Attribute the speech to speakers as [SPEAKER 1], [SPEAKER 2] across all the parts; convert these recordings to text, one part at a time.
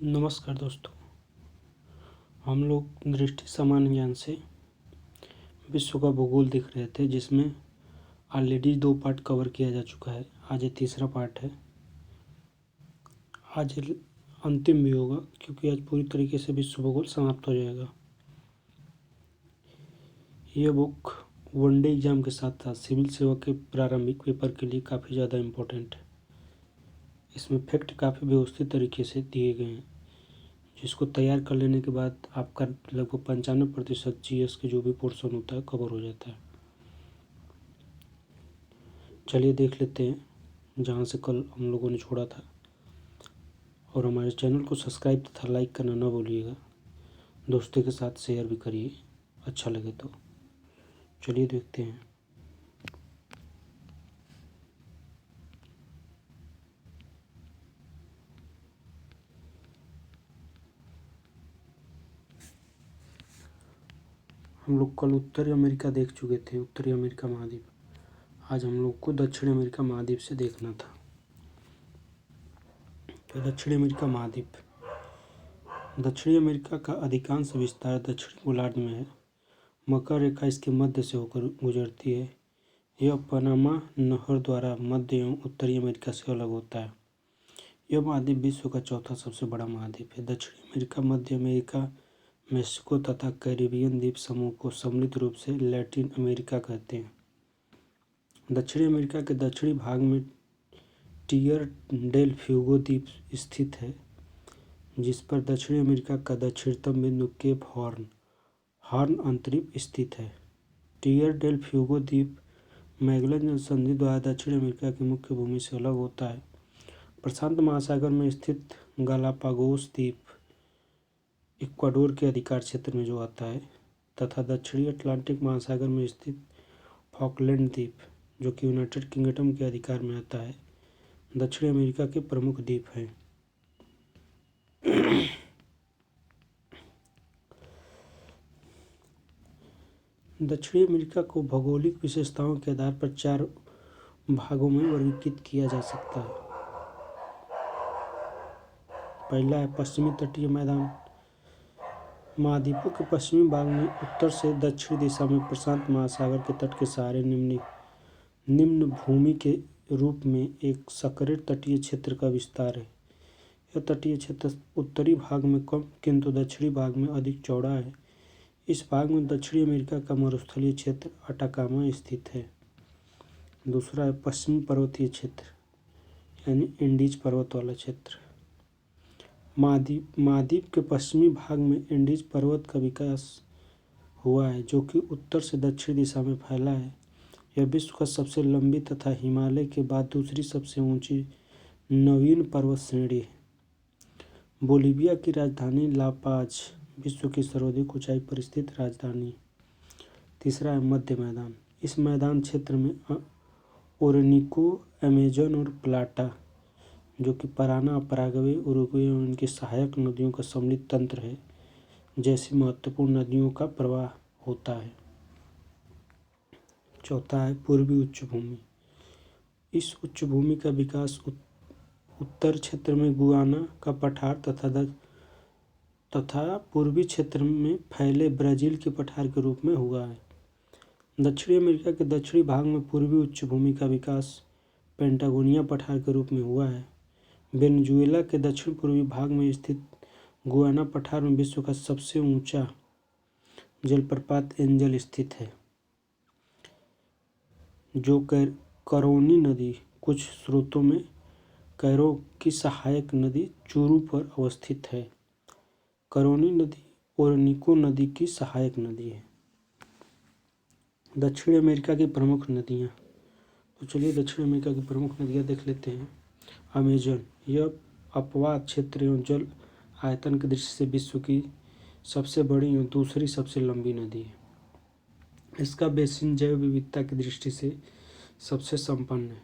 [SPEAKER 1] नमस्कार दोस्तों। हम लोग दृष्टि सामान्य ज्ञान से विश्व का भूगोल देख रहे थे, जिसमें ऑलरेडी 2 पार्ट कवर किया जा चुका है। आज ये तीसरा पार्ट है। आज ये अंतिम भी होगा, क्योंकि आज पूरी तरीके से विश्व भूगोल समाप्त हो जाएगा। यह बुक वनडे एग्जाम के साथ साथ सिविल सेवा के प्रारंभिक पेपर के लिए काफ़ी ज़्यादा इम्पोर्टेंट है। इसमें फैक्ट काफ़ी व्यवस्थित तरीके से दिए गए हैं, जिसको तैयार कर लेने के बाद आपका लगभग 95% जीएस के जो भी पोर्शन होता है कवर हो जाता है। चलिए देख लेते हैं जहाँ से कल हम लोगों ने छोड़ा था। और हमारे चैनल को सब्सक्राइब तथा लाइक करना ना भूलिएगा। दोस्तों के साथ शेयर भी करिए, अच्छा लगे तो। चलिए देखते हैं। हम लोग कल उत्तरी अमेरिका देख चुके थे, उत्तरी अमेरिका महाद्वीप। आज हम लोग को दक्षिण अमेरिका महाद्वीप से देखना था। तो दक्षिणी अमेरिका महाद्वीप, दक्षिणी अमेरिका का अधिकांश विस्तार दक्षिणी गोलार्ध में है। मकर रेखा इसके मध्य से होकर गुजरती है। यह पनामा नहर द्वारा मध्य एवं उत्तरी अमेरिका से अलग होता है। यह महाद्वीप विश्व का चौथा सबसे बड़ा महाद्वीप है। दक्षिणी अमेरिका, मध्य अमेरिका, मेक्सिको तथा कैरिबियन द्वीप समूह को सम्मिलित रूप से लैटिन अमेरिका कहते हैं। दक्षिणी अमेरिका के दक्षिणी भाग में टियर डेल फ्यूगो द्वीप स्थित है, जिस पर दक्षिणी अमेरिका का दक्षिणतम बिंदु केप हॉर्न अंतरिप स्थित है। टियर डेल फ्यूगो द्वीप मैगेलन जल संधि द्वारा दक्षिण अमेरिका की मुख्य भूमि से अलग होता है। प्रशांत महासागर में स्थित गालापागोस द्वीप इक्वाडोर के अधिकार क्षेत्र में जो आता है, तथा दक्षिणी अटलांटिक महासागर में स्थित फॉकलैंड द्वीप, जो कि यूनाइटेड किंगडम के अधिकार में आता है, दक्षिण अमेरिका के प्रमुख द्वीप हैं। दक्षिणी अमेरिका को भौगोलिक विशेषताओं के आधार पर 4 भागों में वर्गीकृत किया जा सकता है। पहला है पश्चिमी तटीय मैदान। महाद्वीपों के पश्चिमी भाग में उत्तर से दक्षिण दिशा में प्रशांत महासागर के तट के सहारे निम्न भूमि के रूप में एक संकरे तटीय क्षेत्र का विस्तार है। यह तटीय क्षेत्र उत्तरी भाग में कम किंतु दक्षिणी भाग में अधिक चौड़ा है। इस भाग में दक्षिणी अमेरिका का मरुस्थलीय क्षेत्र अटाकामा स्थित है। दूसरा है पश्चिमी पर्वतीय क्षेत्र, यानी इंडीज पर्वत वाला क्षेत्र। महाद्वीप के पश्चिमी भाग में इंडीज पर्वत का विकास हुआ है, जो कि उत्तर से दक्षिण दिशा में फैला है। यह विश्व का सबसे लंबी तथा हिमालय के बाद दूसरी सबसे ऊंची नवीन पर्वत श्रेणी है। बोलीविया की राजधानी ला पाज विश्व की सर्वाधिक ऊंचाई पर स्थित राजधानी है। तीसरा है मध्य मैदान। इस मैदान क्षेत्र में ओरेनिको, अमेजन और प्लाटा, जो कि पराना, पराग्वे, उरुग्वे और उनकी सहायक नदियों का सम्मिलित तंत्र है, जैसी महत्वपूर्ण नदियों का प्रवाह होता है। चौथा है पूर्वी उच्च भूमि। इस उच्च भूमि का विकास उत्तर क्षेत्र में गुयाना का पठार तथा पूर्वी क्षेत्र में फैले ब्राज़ील के पठार के रूप में हुआ है। दक्षिणी अमेरिका के दक्षिणी भाग में पूर्वी उच्च भूमि का विकास पेंटागोनिया पठार के रूप में हुआ है। वेनेजुएला के दक्षिण पूर्वी भाग में स्थित गुयाना पठार में विश्व का सबसे ऊंचा जलप्रपात एंजल स्थित है, जो करोनी नदी, कुछ स्रोतों में कैरो की सहायक नदी चुरू पर अवस्थित है। करोनी नदी ओरनिको नदी की सहायक नदी है। दक्षिण अमेरिका की प्रमुख नदियाँ। तो चलिए दक्षिण अमेरिका की प्रमुख नदियाँ देख लेते हैं। अमेजन, यह अपवाद क्षेत्र एवं जल आयतन की दृष्टि से विश्व की सबसे बड़ी और दूसरी सबसे लंबी नदी है। इसका बेसिन जैव विविधता की दृष्टि से सबसे संपन्न है।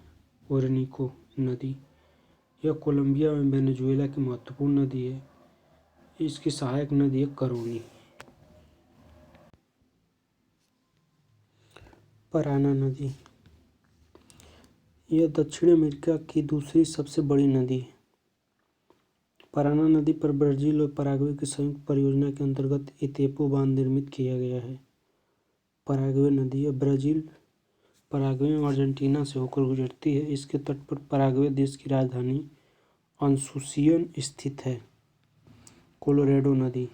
[SPEAKER 1] ओरेनिको नदी, यह कोलंबिया एवं वेनेजुएला की महत्वपूर्ण नदी है। इसकी सहायक नदी है करोनी। पराना नदी, यह दक्षिण अमेरिका की दूसरी सबसे बड़ी नदी है। paraná नदी पर ब्राजील और पराग्वे की संयुक्त परियोजना के अंतर्गत इतेपो बांध निर्मित किया गया है। पराग्वे नदी अब ब्राजील, पराग्वे और अर्जेंटीना से होकर गुजरती है। इसके तट पर पराग्वे देश की राजधानी असुंसियन स्थित है। कोलोराडो नदी,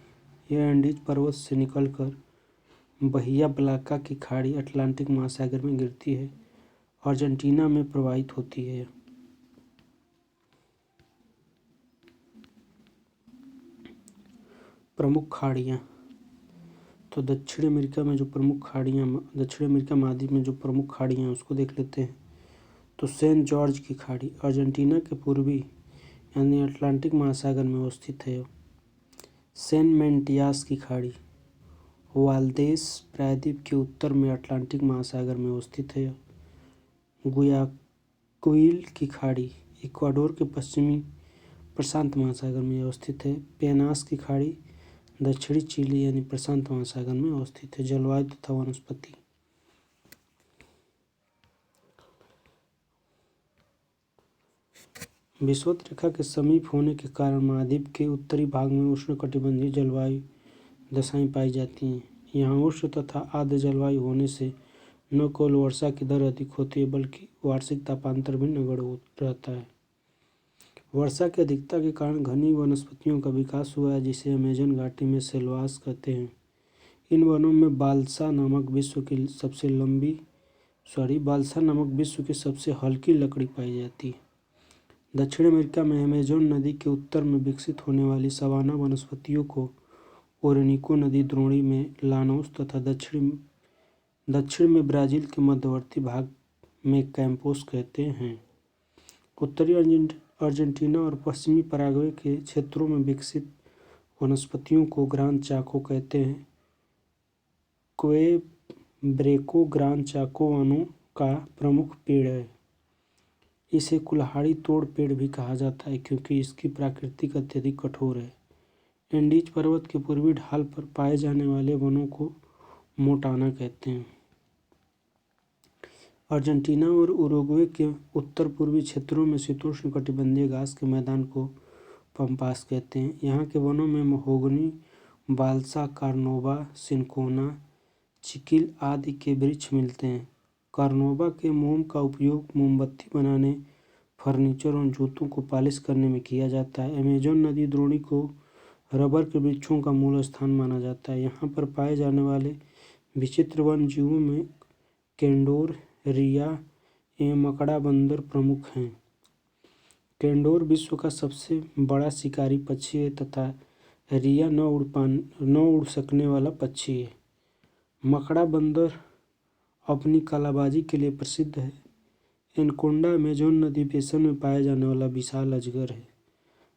[SPEAKER 1] यह एंडीज पर्वत से निकलकर बहिया ब्लाका की खाड़ी अटलांटिक महासागर में गिरती है, अर्जेंटीना में प्रवाहित होती है। प्रमुख खाड़ियाँ, तो दक्षिण अमेरिका महाद्वीप में जो प्रमुख खाड़ियाँ हैं उसको देख लेते हैं। तो सेंट जॉर्ज की खाड़ी अर्जेंटीना के पूर्वी यानी अटलांटिक महासागर में अवस्थित है। सेंट मेंटियास की खाड़ी वाल्देस प्रायद्वीप के उत्तर में अटलांटिक महासागर में अवस्थित है। गुयाक्विल की खाड़ी इक्वाडोर के पश्चिमी प्रशांत महासागर में अवस्थित है। पेनास की खाड़ी दक्षिणी चिली यानी प्रशांत महासागर में अवस्थित है। जलवायु तथा वनस्पति, विषुवत रेखा के समीप होने के कारण महाद्वीप के उत्तरी भाग में उष्णकटिबंधीय जलवायु दशाएं पाई जाती हैं। यहाँ उष्ण तथा आर्द्र जलवायु होने से न केवल वर्षा की दर अधिक होती है बल्कि वार्षिक तापांतर भी नगण्य रहता है। वर्षा की अधिकता के कारण घनी वनस्पतियों का विकास हुआ है जिसे अमेजन घाटी में सेल्वास कहते हैं। इन वनों में बाल्सा नामक विश्व की सबसे हल्की लकड़ी पाई जाती है। दक्षिण अमेरिका में अमेजन नदी के उत्तर में विकसित होने वाली सवाना वनस्पतियों को ओरेनिको नदी द्रोणी में लानोस तथा दक्षिण में ब्राज़ील के मध्यवर्ती भाग में कैंपोस कहते हैं। उत्तरी अर्जेंटीना और पश्चिमी पराग्वे के क्षेत्रों में विकसित वनस्पतियों को ग्रान चाको कहते हैं। क्वेब्रेको ग्रान चाको वनों का प्रमुख पेड़ है। इसे कुल्हाड़ी तोड़ पेड़ भी कहा जाता है क्योंकि इसकी प्रकृति अत्यधिक कठोर है। एंडीज पर्वत के पूर्वी ढाल पर पाए जाने वाले वनों को मोंटाना कहते हैं। अर्जेंटीना और उरुग्वे के उत्तर पूर्वी क्षेत्रों में शीतोष्णकटिबंधीय घास के मैदान को पम्पास कहते हैं। यहाँ के वनों में महोगनी, बाल्सा, कार्नोबा, सिनकोना, चिकिल आदि के वृक्ष मिलते हैं। कार्नोबा के मोम का उपयोग मोमबत्ती बनाने, फर्नीचर और जूतों को पॉलिश करने में किया जाता है। अमेजन नदी द्रोणी को रबर के वृक्षों का मूल स्थान माना जाता है। यहाँ पर पाए जाने वाले विचित्र वन जीवों में केंडोर, रिया एवं मकड़ा बंदर प्रमुख हैं। केंडोर विश्व का सबसे बड़ा शिकारी पक्षी है तथा रिया न उड़ सकने वाला पक्षी है। मकड़ा बंदर अपनी कलाबाजी के लिए प्रसिद्ध है। एनकोंडा अमेजन नदी बेसिन में पाया जाने वाला विशाल अजगर है।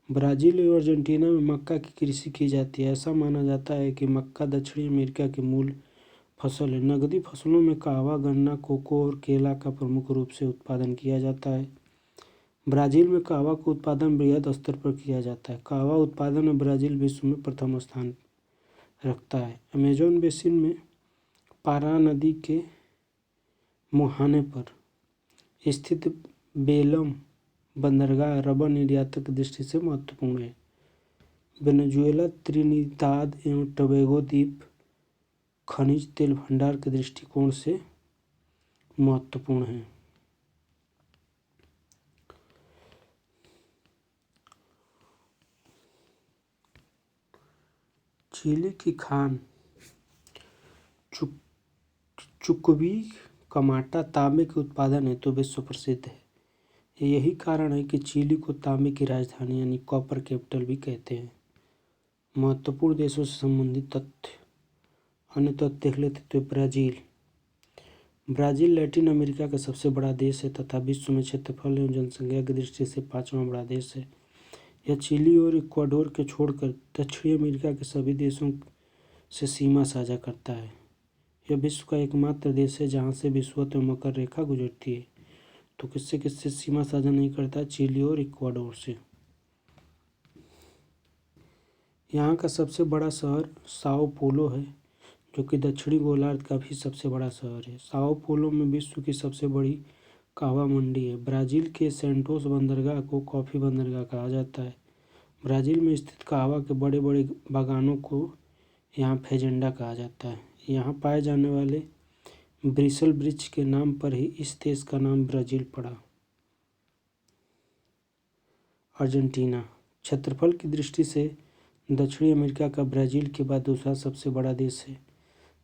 [SPEAKER 1] ब्राज़ील और अर्जेंटीना में मक्का की कृषि की जाती है। ऐसा माना जाता है कि मक्का दक्षिणी अमेरिका की मूल फसल है। नकदी फसलों में कहवा, गन्ना, कोको और केला का प्रमुख रूप से उत्पादन किया जाता है। ब्राज़ील में कहवा का उत्पादन बृहद स्तर पर किया जाता है। कहवा उत्पादन में ब्राज़ील विश्व में प्रथम स्थान रखता है। अमेजन बेसिन में पाराना नदी के मुहाने पर स्थित बेलम बंदरगाह रबर निर्यातक की दृष्टि से महत्वपूर्ण है। वेनेजुएला, त्रिनिदाद एवं टोबैगो द्वीप खनिज तेल भंडार के दृष्टिकोण से महत्वपूर्ण है। चिली की खान चुकवी कमाटा तांबे के उत्पादन हेतु विश्व प्रसिद्ध है। यही कारण है कि चिली को तांबे की राजधानी यानी कॉपर कैपिटल भी कहते हैं। महत्वपूर्ण देशों से संबंधित अन्य तथ्य देख लेते तो ब्राज़ील लैटिन अमेरिका का सबसे बड़ा देश है तथा विश्व में क्षेत्रफल एवं जनसंख्या की दृष्टि से 5वां बड़ा देश है। यह चिली और इक्वाडोर के छोड़कर दक्षिणी अमेरिका के सभी देशों से सीमा साझा करता है। यह विश्व का एकमात्र देश है जहाँ से विषुवत एवं मकर रेखा गुजरती है। तो किससे किससे सीमा साझा नहीं करता? चिली और इक्वाडोर से। यहाँ का सबसे बड़ा शहर साओ पोलो है जो कि दक्षिणी गोलार्ध का भी सबसे बड़ा शहर है। साओ पोलो में विश्व की सबसे बड़ी कहवा मंडी है। ब्राज़ील के सेंटोस बंदरगाह को कॉफ़ी बंदरगाह कहा जाता है। ब्राज़ील में स्थित काहवा के बड़े बड़े बागानों को यहाँ फेजेंडा कहा जाता है। यहाँ पाए जाने वाले ब्रिसल वृक्ष के नाम पर ही इस देश का नाम ब्राज़ील पड़ा। अर्जेंटीना क्षेत्रफल की दृष्टि से दक्षिणी अमेरिका का ब्राज़ील के बाद दूसरा सबसे बड़ा देश है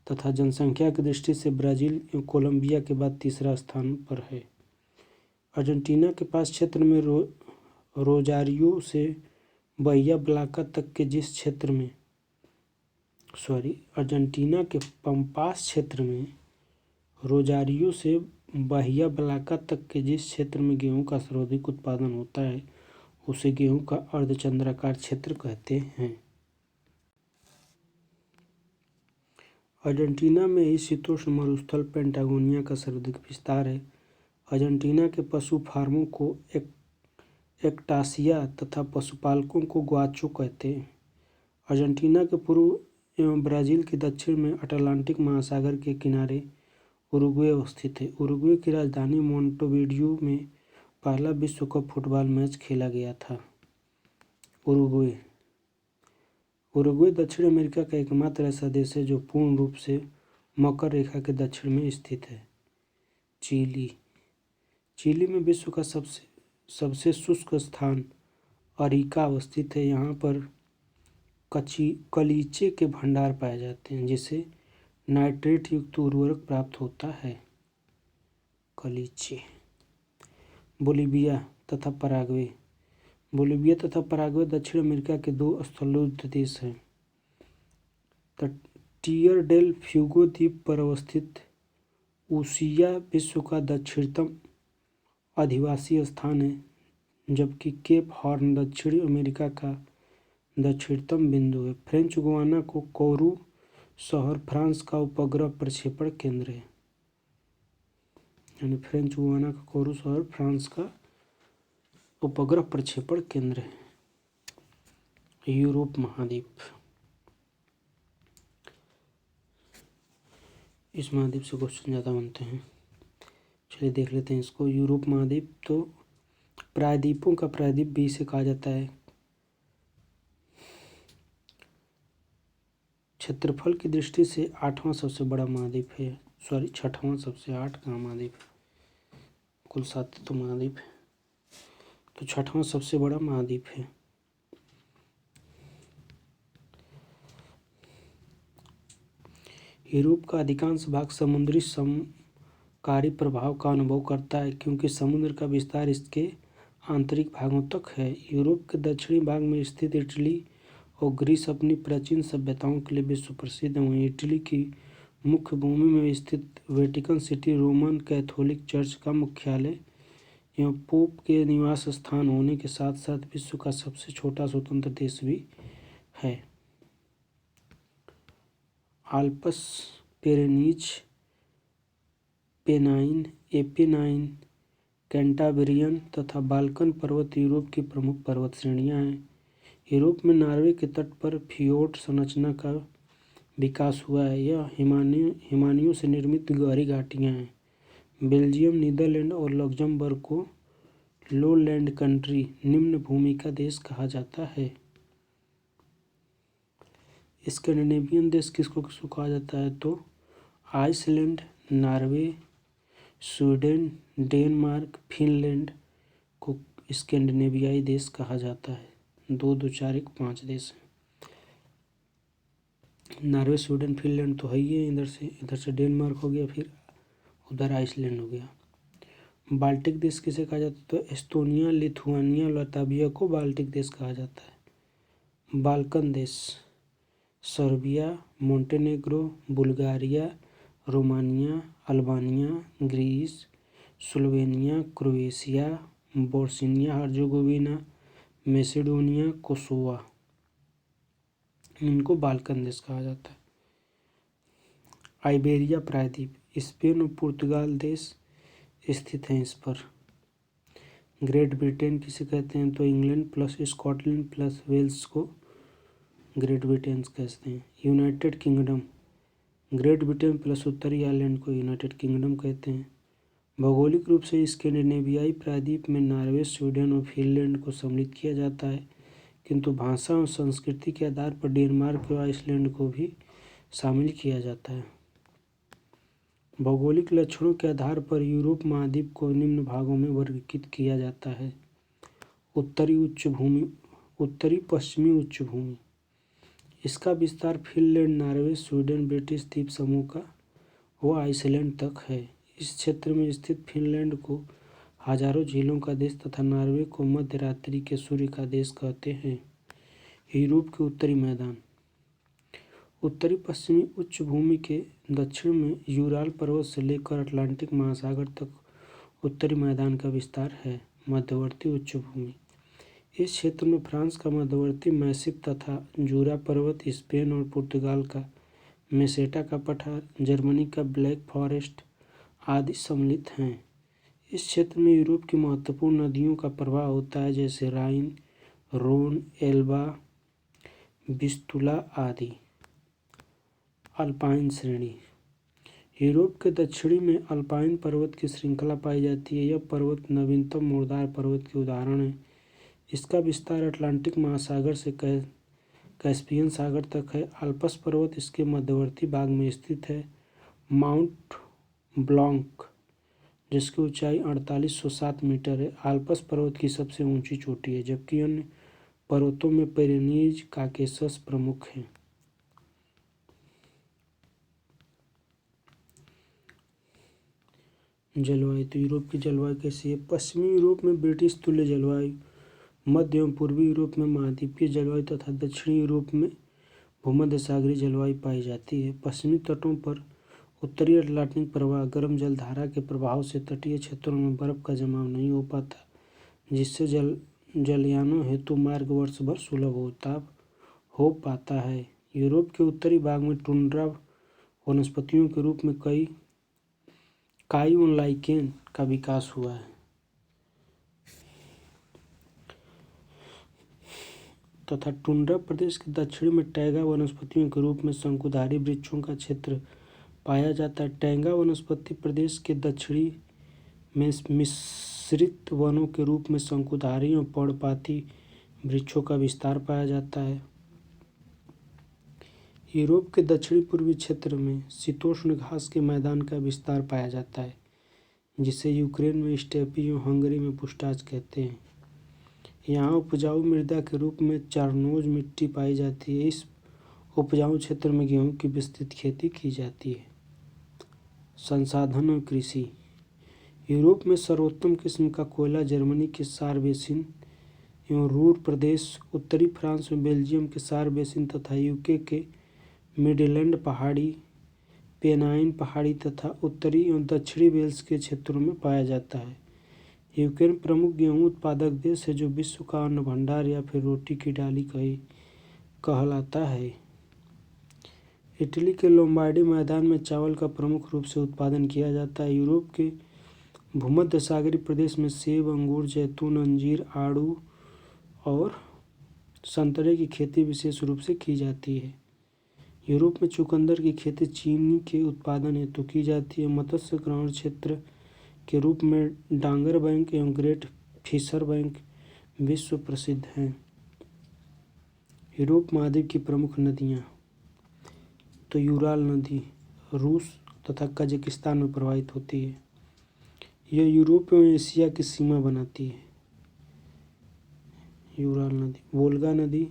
[SPEAKER 1] तथा जनसंख्या की दृष्टि से ब्राज़ील कोलंबिया के बाद तीसरा स्थान पर है। अर्जेंटीना के पास क्षेत्र में रोजारियो से बहिया ब्लाका तक के जिस क्षेत्र में अर्जेंटीना के पंपास क्षेत्र में रोजारियो से बहिया ब्लाका तक के जिस क्षेत्र में गेहूं का सर्वाधिक उत्पादन होता है उसे गेहूं का अर्धचंद्राकार क्षेत्र कहते हैं। अर्जेंटीना में ही शीतोष्ण मरुस्थल पेंटागोनिया का सर्वाधिक विस्तार है। अर्जेंटीना के पशु फार्मों को एक्टासिया तथा पशुपालकों को ग्वाचो कहते हैं। अर्जेंटीना के पूर्व एवं ब्राज़ील के दक्षिण में अटलांटिक महासागर के किनारे उरुग्वे अवस्थित है। उरुग्वे की राजधानी मोंटेवीडियो में पहला विश्व कप फुटबॉल मैच खेला गया था। उरुग्वे दक्षिण अमेरिका का एकमात्र ऐसा देश है जो पूर्ण रूप से मकर रेखा के दक्षिण में स्थित है। चिली में विश्व का सबसे शुष्क स्थान अरिका अवस्थित है। यहाँ पर कलीचे के भंडार पाए जाते हैं जिसे नाइट्रेट युक्त उर्वरक प्राप्त होता है। कलीचे। बोलिविया तथा पराग्वे दक्षिण अमेरिका के दो स्थलोन्नत देश हैं। टियर डेल फ्यूगो द्वीप पर अवस्थित उसिया विश्व का दक्षिणतम आदिवासी स्थान है जबकि केप हॉर्न दक्षिणी अमेरिका का दक्षिणतम बिंदु है। फ्रेंच गुयाना को कोरू शहर फ्रांस का उपग्रह प्रक्षेपण केंद्र है। यानी फ्रेंच गुयाना का कोरू शहर फ्रांस का उपग्रह प्रक्षेपण केंद्र है। यूरोप महाद्वीप। इस महाद्वीप से क्वेश्चन ज़्यादा बनते हैं, चलिए देख लेते हैं इसको। यूरोप महाद्वीप तो प्रायद्वीपों का प्रायद्वीप भी इसे कहा जाता है। क्षेत्रफल की दृष्टि से छठवां सबसे बड़ा महाद्वीप है। छठवां सबसे 8 का महाद्वीप, कुल 7 तो महाद्वीप है, तो छठवां सबसे बड़ा महाद्वीप है। यूरोप का अधिकांश भाग समुद्री समकारी प्रभाव का अनुभव करता है क्योंकि समुद्र का विस्तार इसके आंतरिक भागों तक है। यूरोप के दक्षिणी भाग में स्थित इटली और ग्रीस अपनी प्राचीन सभ्यताओं के लिए विश्व प्रसिद्ध है। वहीं इटली की मुख्य भूमि में स्थित Vatican city Roman Catholic church का मुख्यालय एवं पोप के निवास स्थान होने के साथ साथ विश्व का सबसे छोटा स्वतंत्र देश भी है। आल्प्स, पेरेनीज, पेनाइन, एपेनाइन, कैंटाब्रियन तथा बाल्कन पर्वत यूरोप की प्रमुख पर्वत श्रेणियां हैं। यूरोप में नॉर्वे के तट पर फियोर्ड संरचना का विकास हुआ है। यह हिमानियों से निर्मित गहरी घाटियां हैं। बेल्जियम, नीदरलैंड और लक्जमबर्ग को लोलैंड कंट्री निम्न भूमि का देश कहा जाता है। स्कैंडिनेवियन देश किसको किसको कहा जाता है तो Iceland, Norway, Sweden, Denmark, Finland को स्कैंडिनेवियाई देश कहा जाता है। 2, 2, 4, 1, 5 देश हैं। नॉर्वे, स्वीडन, फिनलैंड तो है ही है। इधर से डेनमार्क हो गया, फिर उधर आइसलैंड हो गया। बाल्टिक देश किसे कहा जाता है तो एस्तोनिया, लिथुआनिया, लातविया को बाल्टिक देश कहा जाता है। बाल्कन देश Serbia, Montenegro, Bulgaria, Romania, Albania, Greece, Slovenia, Croatia, Bosnia Herzegovina, Macedonia, Kosovo, इनको बाल्कन देश कहा जाता है। आइबेरिया प्रायद्वीप स्पेन और पुर्तगाल देश स्थित हैं इस पर। ग्रेट ब्रिटेन किसे कहते हैं तो England plus Scotland plus Wales को ग्रेट ब्रिटेन कहते हैं। United Kingdom Great Britain plus उत्तरी आयरलैंड को यूनाइटेड किंगडम कहते हैं। भौगोलिक रूप से स्कैंडिनेवियाई प्रायद्वीप में नॉर्वे, स्वीडन और फिनलैंड को सम्मिलित किया जाता है किंतु भाषा और संस्कृति के आधार पर डेनमार्क और आइसलैंड को भी शामिल किया जाता है। भौगोलिक लक्षणों के आधार पर यूरोप महाद्वीप को निम्न भागों में वर्गीकृत किया जाता है। उत्तरी उच्च भूमि, उत्तरी पश्चिमी उच्च भूमि। इसका विस्तार फिनलैंड, नॉर्वे, स्वीडन, ब्रिटिश द्वीप समूह का व आइसलैंड तक है। इस क्षेत्र में स्थित फिनलैंड को हजारों झीलों का देश तथा नॉर्वे को मध्य रात्रि के सूर्य का देश कहते हैं। यूरोप के उत्तरी मैदान। उत्तरी पश्चिमी उच्च भूमि के दक्षिण में यूराल पर्वत से लेकर अटलांटिक महासागर तक उत्तरी मैदान का विस्तार है। मध्यवर्ती उच्च भूमि। इस क्षेत्र में फ्रांस का मध्यवर्ती मैसिव तथा जूरा पर्वत, स्पेन और पुर्तगाल का मेसेटा का पठार, जर्मनी का ब्लैक फॉरेस्ट आदि सम्मिलित हैं। इस क्षेत्र में यूरोप की महत्वपूर्ण नदियों का प्रवाह होता है, जैसे राइन, रोन, एल्बा, विस्तुला आदि। अल्पाइन श्रेणी। यूरोप के दक्षिणी में अल्पाइन पर्वत की श्रृंखला पाई जाती है। यह पर्वत नवीनतम मुर्दार पर्वत के उदाहरण है। इसका विस्तार अटलांटिक महासागर से कैस्पियन सागर तक है। आल्प्स पर्वत इसके मध्यवर्ती भाग में स्थित है। माउंट ब्लॉन्क, जिसकी ऊंचाई 4807 मीटर है, आल्प्स पर्वत की सबसे ऊंची चोटी है, जबकि अन्य पर्वतों में पिरेनीज, काकेशस प्रमुख हैं। जलवायु। तो यूरोप की जलवायु कैसी है? पश्चिमी यूरोप में ब्रिटिश तुल्य जलवायु, मध्य एवं पूर्वी यूरोप में महाद्वीपीय जलवायु तथा दक्षिणी यूरोप में भूमध्य सागरीय जलवायु पाई जाती है। पश्चिमी तटों पर उत्तरी अटलांटिक प्रवाह, गर्म जलधारा के प्रभाव से तटीय क्षेत्रों में बर्फ का जमाव नहीं हो पाता, जिससे जलयानों हेतु मार्ग वर्ष भर सुलभ हो पाता है। यूरोप के उत्तरी भाग में टुंड्रा वनस्पतियों के रूप में काई और लाइकेन का विकास हुआ है तथा टुंड्रा प्रदेश के दक्षिण में टैगा वनस्पतियों के रूप में शंकुधारी वृक्षों का क्षेत्र पाया जाता है। टैगा वनस्पति प्रदेश के दक्षिणी में मिश्रित वनों के रूप में शंकुधारी और पर्णपाती वृक्षों का विस्तार पाया जाता है। यूरोप के दक्षिणी पूर्वी क्षेत्र में शीतोष्ण घास के मैदान का विस्तार पाया जाता है, जिसे यूक्रेन में स्टेपी और हंगरी में पुष्टाज कहते हैं। यहाँ उपजाऊ मृदा के रूप में चारनोज मिट्टी पाई जाती है। इस उपजाऊ क्षेत्र में गेहूं की विस्तृत खेती की जाती है। संसाधन और कृषि। यूरोप में सर्वोत्तम किस्म का कोयला जर्मनी के सार बेसिन एवं रूर प्रदेश, उत्तरी फ्रांस में बेल्जियम के सार बेसिन तथा यूके के मिडलैंड पहाड़ी, पेनाइन पहाड़ी तथा उत्तरी एवं दक्षिणी वेल्स के क्षेत्रों में पाया जाता है। यूक्रेन प्रमुख गेहूं उत्पादक देश है, जो विश्व का अन्न भंडार या फिर रोटी की डाली कहलाता है। इटली के लोम्बार्डी मैदान में चावल का प्रमुख रूप से उत्पादन किया जाता है। यूरोप के भूमध्य सागरीय प्रदेश में सेब, अंगूर, जैतून, अंजीर, आड़ू और संतरे की खेती विशेष रूप से की जाती है। यूरोप में चुकंदर की खेती चीनी के उत्पादन हेतु की जाती है। मत्स्य ग्रहण क्षेत्र के रूप में डांगर बैंक एवं ग्रेट फिशर बैंक विश्व प्रसिद्ध हैं। यूरोप महाद्वीप की प्रमुख नदियाँ। तो यूराल नदी रूस तथा कजाकिस्तान में प्रवाहित होती है। यह यूरोप एवं एशिया की सीमा बनाती है। यूराल नदी। वोल्गा नदी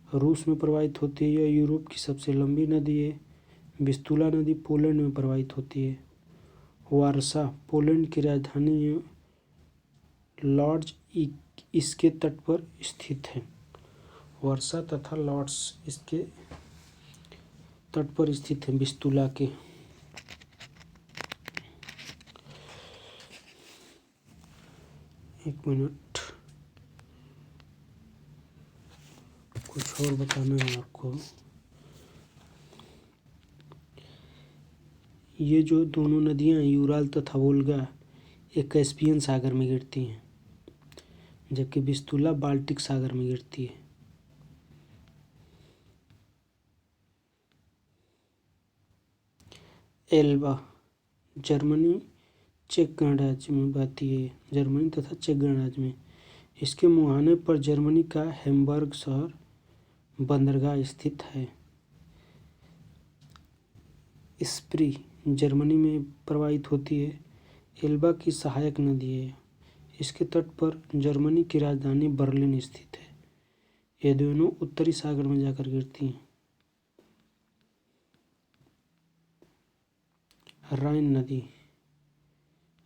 [SPEAKER 1] रूस में प्रवाहित होती है। यह यूरोप की सबसे लंबी नदी है। विस्तुला नदी पोलैंड में प्रवाहित होती है। वारसा पोलैंड की राजधानी है। लॉड्ज इसके तट पर स्थित है। वारसा तथा लॉड्स इसके तट पर स्थित है विस्तुला के। एक मिनट, कुछ और बताना है आपको। ये जो दोनों नदियाँ यूराल तथा वोल्गा, ये कैस्पियन सागर में गिरती हैं, जबकि विस्तुला बाल्टिक सागर में गिरती है। एल्बा जर्मनी चेक गणराज्य में बहती है। जर्मनी तथा चेक गणराज्य में इसके मुहाने पर जर्मनी का हैम्बर्ग शहर बंदरगाह स्थित है। स्प्री जर्मनी में प्रवाहित होती है। एल्बा की सहायक नदी है। इसके तट पर जर्मनी की राजधानी बर्लिन स्थित है। ये दोनों उत्तरी सागर में जाकर गिरती हैं। राइन नदी।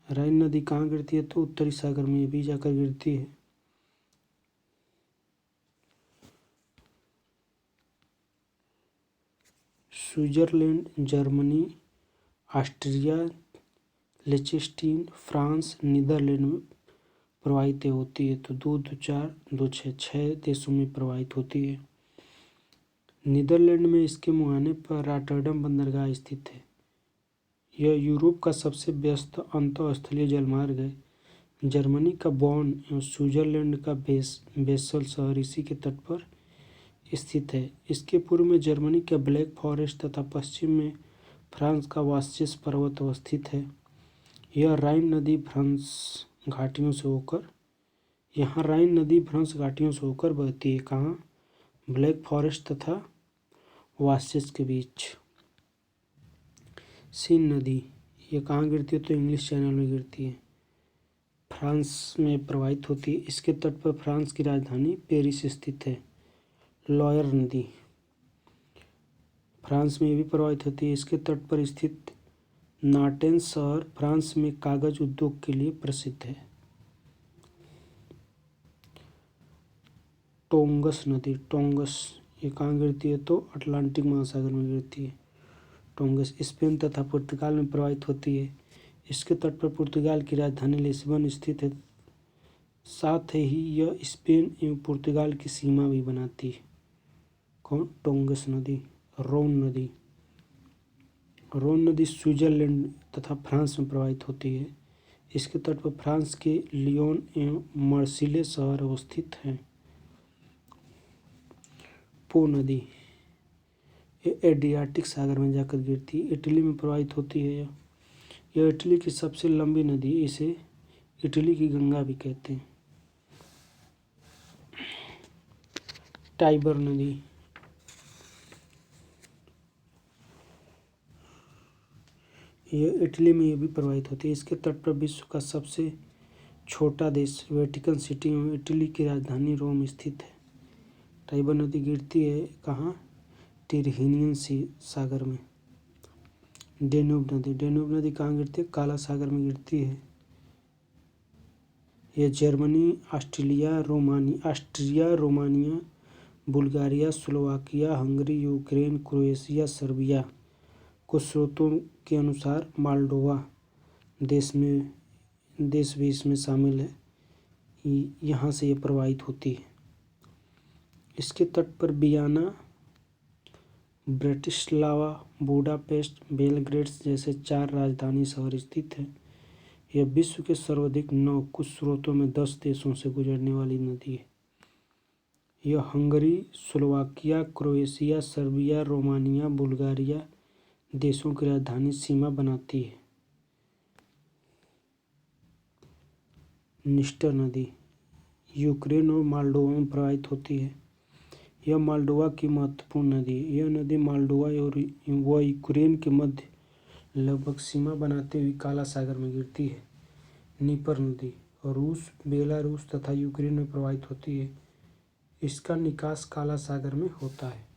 [SPEAKER 1] राइन नदी कहाँ गिरती है तो उत्तरी सागर में भी जाकर गिरती है। Switzerland, Germany, Austria, Liechtenstein, France, Netherland में प्रवाहित होती है। तो 2, 2, 4, 2, 6 6 देशों में प्रवाहित होती है। नीदरलैंड में इसके मुहाने पर रॉटरडम बंदरगाह स्थित है। यह यूरोप का सबसे व्यस्त अंतःस्थलीय जलमार्ग है। जर्मनी का बॉन एवं स्विट्जरलैंड का बेसल शहर इसी के तट पर स्थित है। इसके पूर्व में जर्मनी का ब्लैक फॉरेस्ट तथा पश्चिम में फ्रांस का वास्सिस पर्वत अवस्थित है। यह राइन नदी फ्रांस घाटियों से होकर बहती है। कहाँ? ब्लैक फॉरेस्ट तथा वास्सिस के बीच। सीन नदी ये कहाँ गिरती है तो इंग्लिश चैनल में गिरती है। फ्रांस में प्रवाहित होती है। इसके तट पर फ्रांस की राजधानी पेरिस स्थित है। लॉयर नदी फ्रांस में भी प्रवाहित होती है। इसके तट पर स्थित नाटेंस शहर फ्रांस में कागज उद्योग के लिए प्रसिद्ध है। टोंगस नदी ये कहाँ गिरती है तो अटलांटिक महासागर में गिरती है। टोंगस स्पेन तथा पुर्तगाल में प्रवाहित होती है। इसके तट पर पुर्तगाल की राजधानी लिस्बन स्थित है। साथ ही यह स्पेन एवं पुर्तगाल की सीमा भी बनाती है। कौन? टोंगस नदी। रोन नदी स्विट्जरलैंड तथा फ्रांस में प्रवाहित होती है। इसके तट पर फ्रांस के लियोन एवं मार्सिले शहर अवस्थित हैं। पो नदी ये एड्रियाटिक सागर में जाकर गिरती है। इटली में प्रवाहित होती है। यह इटली की सबसे लंबी नदी है। इसे इटली की गंगा भी कहते हैं। टाइबर नदी यह इटली में भी प्रवाहित होती है। इसके तट पर विश्व का सबसे छोटा देश वेटिकन सिटी एवं इटली की राजधानी रोम स्थित है। टाइबर नदी गिरती है कहाँ? टिरहिनियन सागर में। डेन्यूब नदी कहाँ गिरती है? काला सागर में गिरती है। यह Germany, Austria, Romania, Bulgaria, Slovakia, Hungary, Ukraine, Croatia, Serbia कुछ स्रोतों के अनुसार मोल्डोवा देश भी इसमें शामिल है। यहाँ से ये प्रवाहित होती है। इसके तट पर वियना, ब्रटिस्लावा, बुडापेस्ट, बेलग्रेड जैसे 4 राजधानी शहर स्थित हैं। यह विश्व के सर्वाधिक 9 कुछ स्रोतों में 10 देशों से गुजरने वाली नदी है। यह Hungary, Slovakia, Croatia, Serbia, Romania, Bulgaria देशों की राजधानी सीमा बनाती है। निस्टर नदी यूक्रेन और मोल्डोवा में प्रवाहित होती है। यह मोल्डोवा की महत्वपूर्ण नदी है। यह नदी मोल्डोवा व यूक्रेन के मध्य लगभग सीमा बनाते हुए काला सागर में गिरती है। नीपर नदी रूस, बेलारूस तथा यूक्रेन में प्रवाहित होती है। इसका निकास काला सागर में होता है।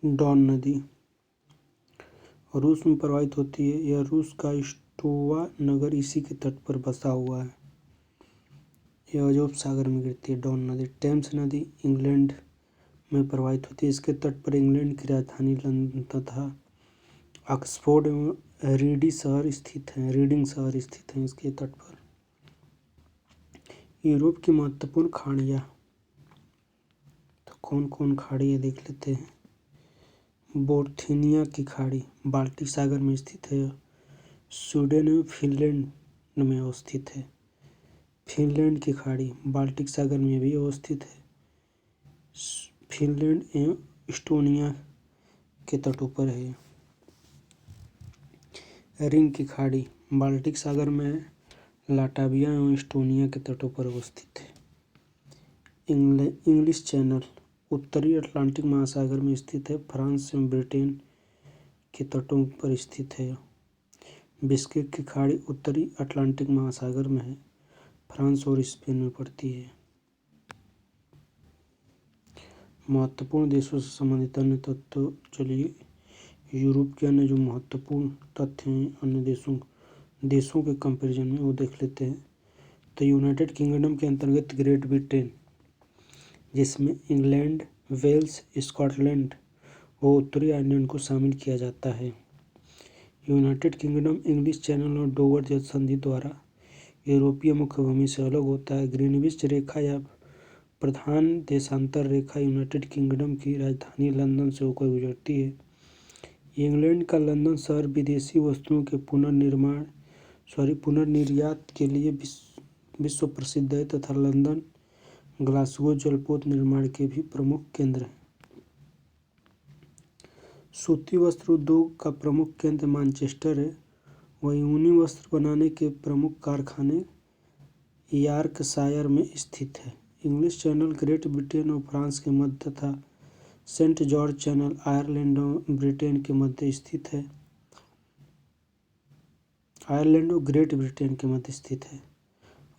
[SPEAKER 1] डॉन नदी रूस में प्रवाहित होती है। यह रूस का स्टोवा नगर इसी के तट पर बसा हुआ है। यह अजोब सागर में गिरती है। डॉन नदी टेम्स नदी इंग्लैंड में प्रवाहित होती है। इसके तट पर इंग्लैंड की राजधानी लंदन तथा ऑक्सफोर्ड एवं रीडिंग शहर स्थित हैं। इसके तट पर यूरोप की महत्वपूर्ण खाड़ियाँ तो कौन कौन खाड़ी है देख लेते हैं। बोथनिया की खाड़ी बाल्टिक सागर में स्थित है। स्वीडन एवं फिनलैंड में अवस्थित है। फिनलैंड की खाड़ी बाल्टिक सागर में भी अवस्थित है। फिनलैंड एवं इस्टोनिया के तटों पर है। रिंग की खाड़ी बाल्टिक सागर में लाटविया एवं एस्टोनिया के तटों पर अवस्थित है। इंग्लिश चैनल उत्तरी अटलांटिक महासागर में स्थित है, फ्रांस एवं ब्रिटेन के तटों पर स्थित है। बिस्किक की खाड़ी उत्तरी अटलांटिक महासागर में है, फ्रांस और स्पेन में पड़ती है। महत्वपूर्ण देशों से संबंधित अन्य तथ्य चलिए यूरोप के अन्य जो महत्वपूर्ण तथ्य हैं अन्य देशों के कंपैरिजन में वो देख लेते हैं। तो यूनाइटेड किंगडम के अंतर्गत ग्रेट ब्रिटेन, जिसमें इंग्लैंड, वेल्स, स्कॉटलैंड और उत्तरी आयरलैंड को शामिल किया जाता है। यूनाइटेड किंगडम इंग्लिश चैनल और डोवर जल संधि द्वारा यूरोपीय मुख्य भूमि से अलग होता है। ग्रीनविच रेखा या प्रधान देशांतर रेखा यूनाइटेड किंगडम की राजधानी लंदन से होकर गुजरती है। इंग्लैंड का लंदन शहर विदेशी वस्तुओं के पुनर्निर्यात के लिए विश्व प्रसिद्ध है तथा लंदन ग्लासगो जलपोत निर्माण के भी प्रमुख केंद्र हैं। सूती वस्त्र उद्योग का प्रमुख केंद्र मैनचेस्टर है। वहीं ऊनी वस्त्र बनाने के प्रमुख कारखाने यॉर्कशायर में स्थित है। इंग्लिश चैनल ग्रेट ब्रिटेन और फ्रांस के मध्य तथा सेंट जॉर्ज चैनल आयरलैंड और ब्रिटेन के मध्य स्थित है। आयरलैंड और ग्रेट ब्रिटेन के मध्य स्थित है।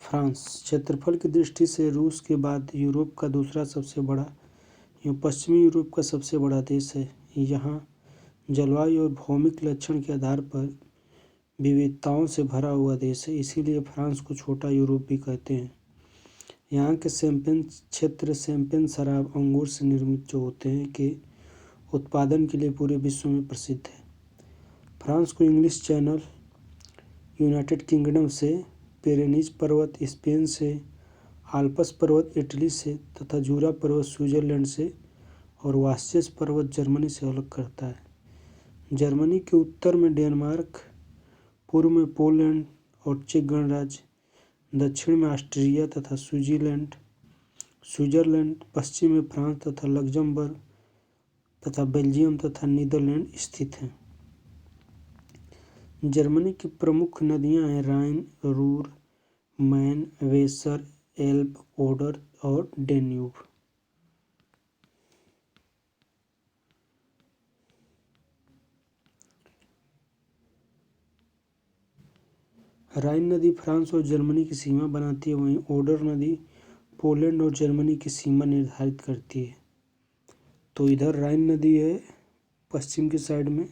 [SPEAKER 1] फ्रांस क्षेत्रफल की दृष्टि से रूस के बाद यूरोप का दूसरा सबसे बड़ा एवं पश्चिमी यूरोप का सबसे बड़ा देश है। यहाँ जलवायु और भौमिक लक्षण के आधार पर विविधताओं से भरा हुआ देश है, इसीलिए फ्रांस को छोटा यूरोप भी कहते हैं। यहाँ के शैंपेन क्षेत्र शैंपेन शराब अंगूर से निर्मित जो होते हैं के उत्पादन के लिए पूरे विश्व में प्रसिद्ध है। फ्रांस को इंग्लिश चैनल यूनाइटेड किंगडम से, पेरेनीज पर्वत स्पेन से, आल्प्स पर्वत इटली से तथा जूरा पर्वत स्विट्जरलैंड से और वास्चेस पर्वत जर्मनी से अलग करता है। जर्मनी के उत्तर में डेनमार्क, पूर्व में पोलैंड और चेक गणराज्य, दक्षिण में ऑस्ट्रिया तथा स्विट्जरलैंड, पश्चिम में फ्रांस तथा लक्जमबर्ग तथा बेल्जियम तथा नीदरलैंड स्थित हैं। जर्मनी की प्रमुख नदियां हैं Rhine, Ruhr, Main, Weser, Elbe, Oder और डेन्यूब। राइन नदी फ्रांस और जर्मनी की सीमा बनाती है, वहीं ओडर नदी पोलैंड और जर्मनी की सीमा निर्धारित करती है। तो इधर राइन नदी है पश्चिम की साइड में,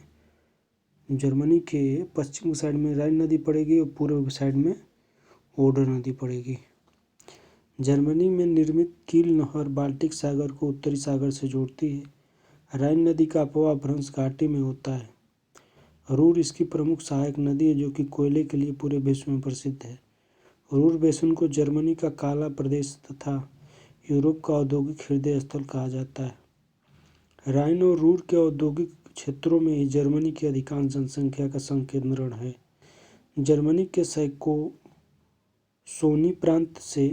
[SPEAKER 1] जर्मनी के पश्चिम की साइड में राइन नदी पड़ेगी और पूर्व की साइड में ओडर नदी पड़ेगी। जर्मनी में निर्मित कील नहर बाल्टिक सागर को उत्तरी सागर से जोड़ती है। राइन नदी का अपभ्रंश घाटी में होता है। रूर इसकी प्रमुख सहायक नदी है जो कि कोयले के लिए पूरे विश्व में प्रसिद्ध है। रूर बेसिन को जर्मनी का काला प्रदेश तथा यूरोप का औद्योगिक हृदय स्थल कहा जाता है। राइन और रूर के औद्योगिक क्षेत्रों में ही जर्मनी की अधिकांश जनसंख्या का संकेंद्रण है। जर्मनी के सैक्सोनी प्रांत से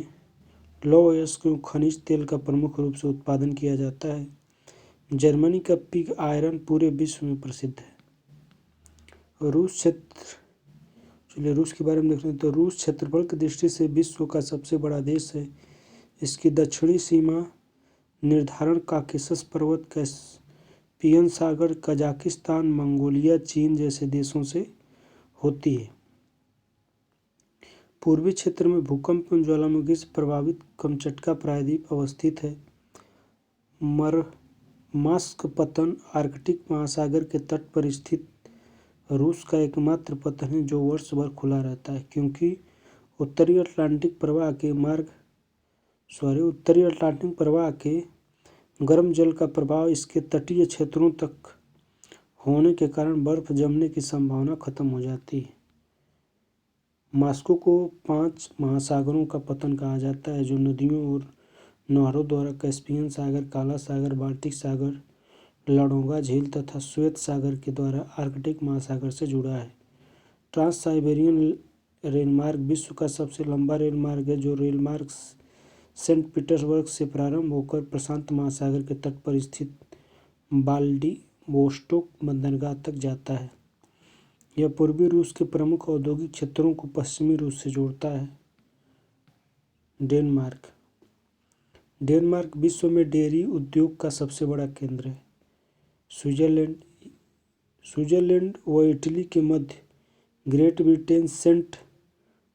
[SPEAKER 1] लौह अयस्क एवं खनिज तेल का प्रमुख रूप से उत्पादन किया जाता है। जर्मनी का पिग आयरन पूरे विश्व में प्रसिद्ध है। रूस के बारे में देख रहे हैं तो रूस क्षेत्रफल की दृष्टि से विश्व का सबसे बड़ा देश है। इसकी दक्षिणी सीमा निर्धारण काकेशस पर्वत, कैस्पियन सागर, कजाकिस्तान, मंगोलिया, चीन जैसे देशों से होती है। पूर्वी क्षेत्र में भूकंप एवं ज्वालामुखी से प्रभावित कमचटका प्रायद्वीप अवस्थित है। मरमास्क पतन आर्कटिक महासागर के तट पर स्थित रूस का एकमात्र पतन है जो वर्ष भर खुला रहता है, क्योंकि उत्तरी अटलांटिक प्रवाह के गर्म जल का प्रभाव इसके तटीय क्षेत्रों तक होने के कारण बर्फ जमने की संभावना खत्म हो जाती है। मास्को को 5 महासागरों का पतन कहा जाता है जो नदियों और नहरों द्वारा कैस्पियन सागर, काला सागर, बाल्टिक सागर, लाडोगा झील तथा श्वेत सागर के द्वारा आर्कटिक महासागर से जुड़ा है। ट्रांस साइबेरियन रेलमार्ग विश्व का सबसे लंबा रेलमार्ग है जो रेलमार्ग सेंट पीटर्सबर्ग से प्रारंभ होकर प्रशांत महासागर के तट पर स्थित व्लादिवोस्तोक बंदरगाह तक जाता है। यह पूर्वी रूस के प्रमुख औद्योगिक क्षेत्रों को पश्चिमी रूस से जोड़ता है। डेनमार्क डेनमार्क विश्व में डेयरी उद्योग का सबसे बड़ा केंद्र है। स्विट्जरलैंड व इटली के मध्य ग्रेट ब्रिटेन सेंट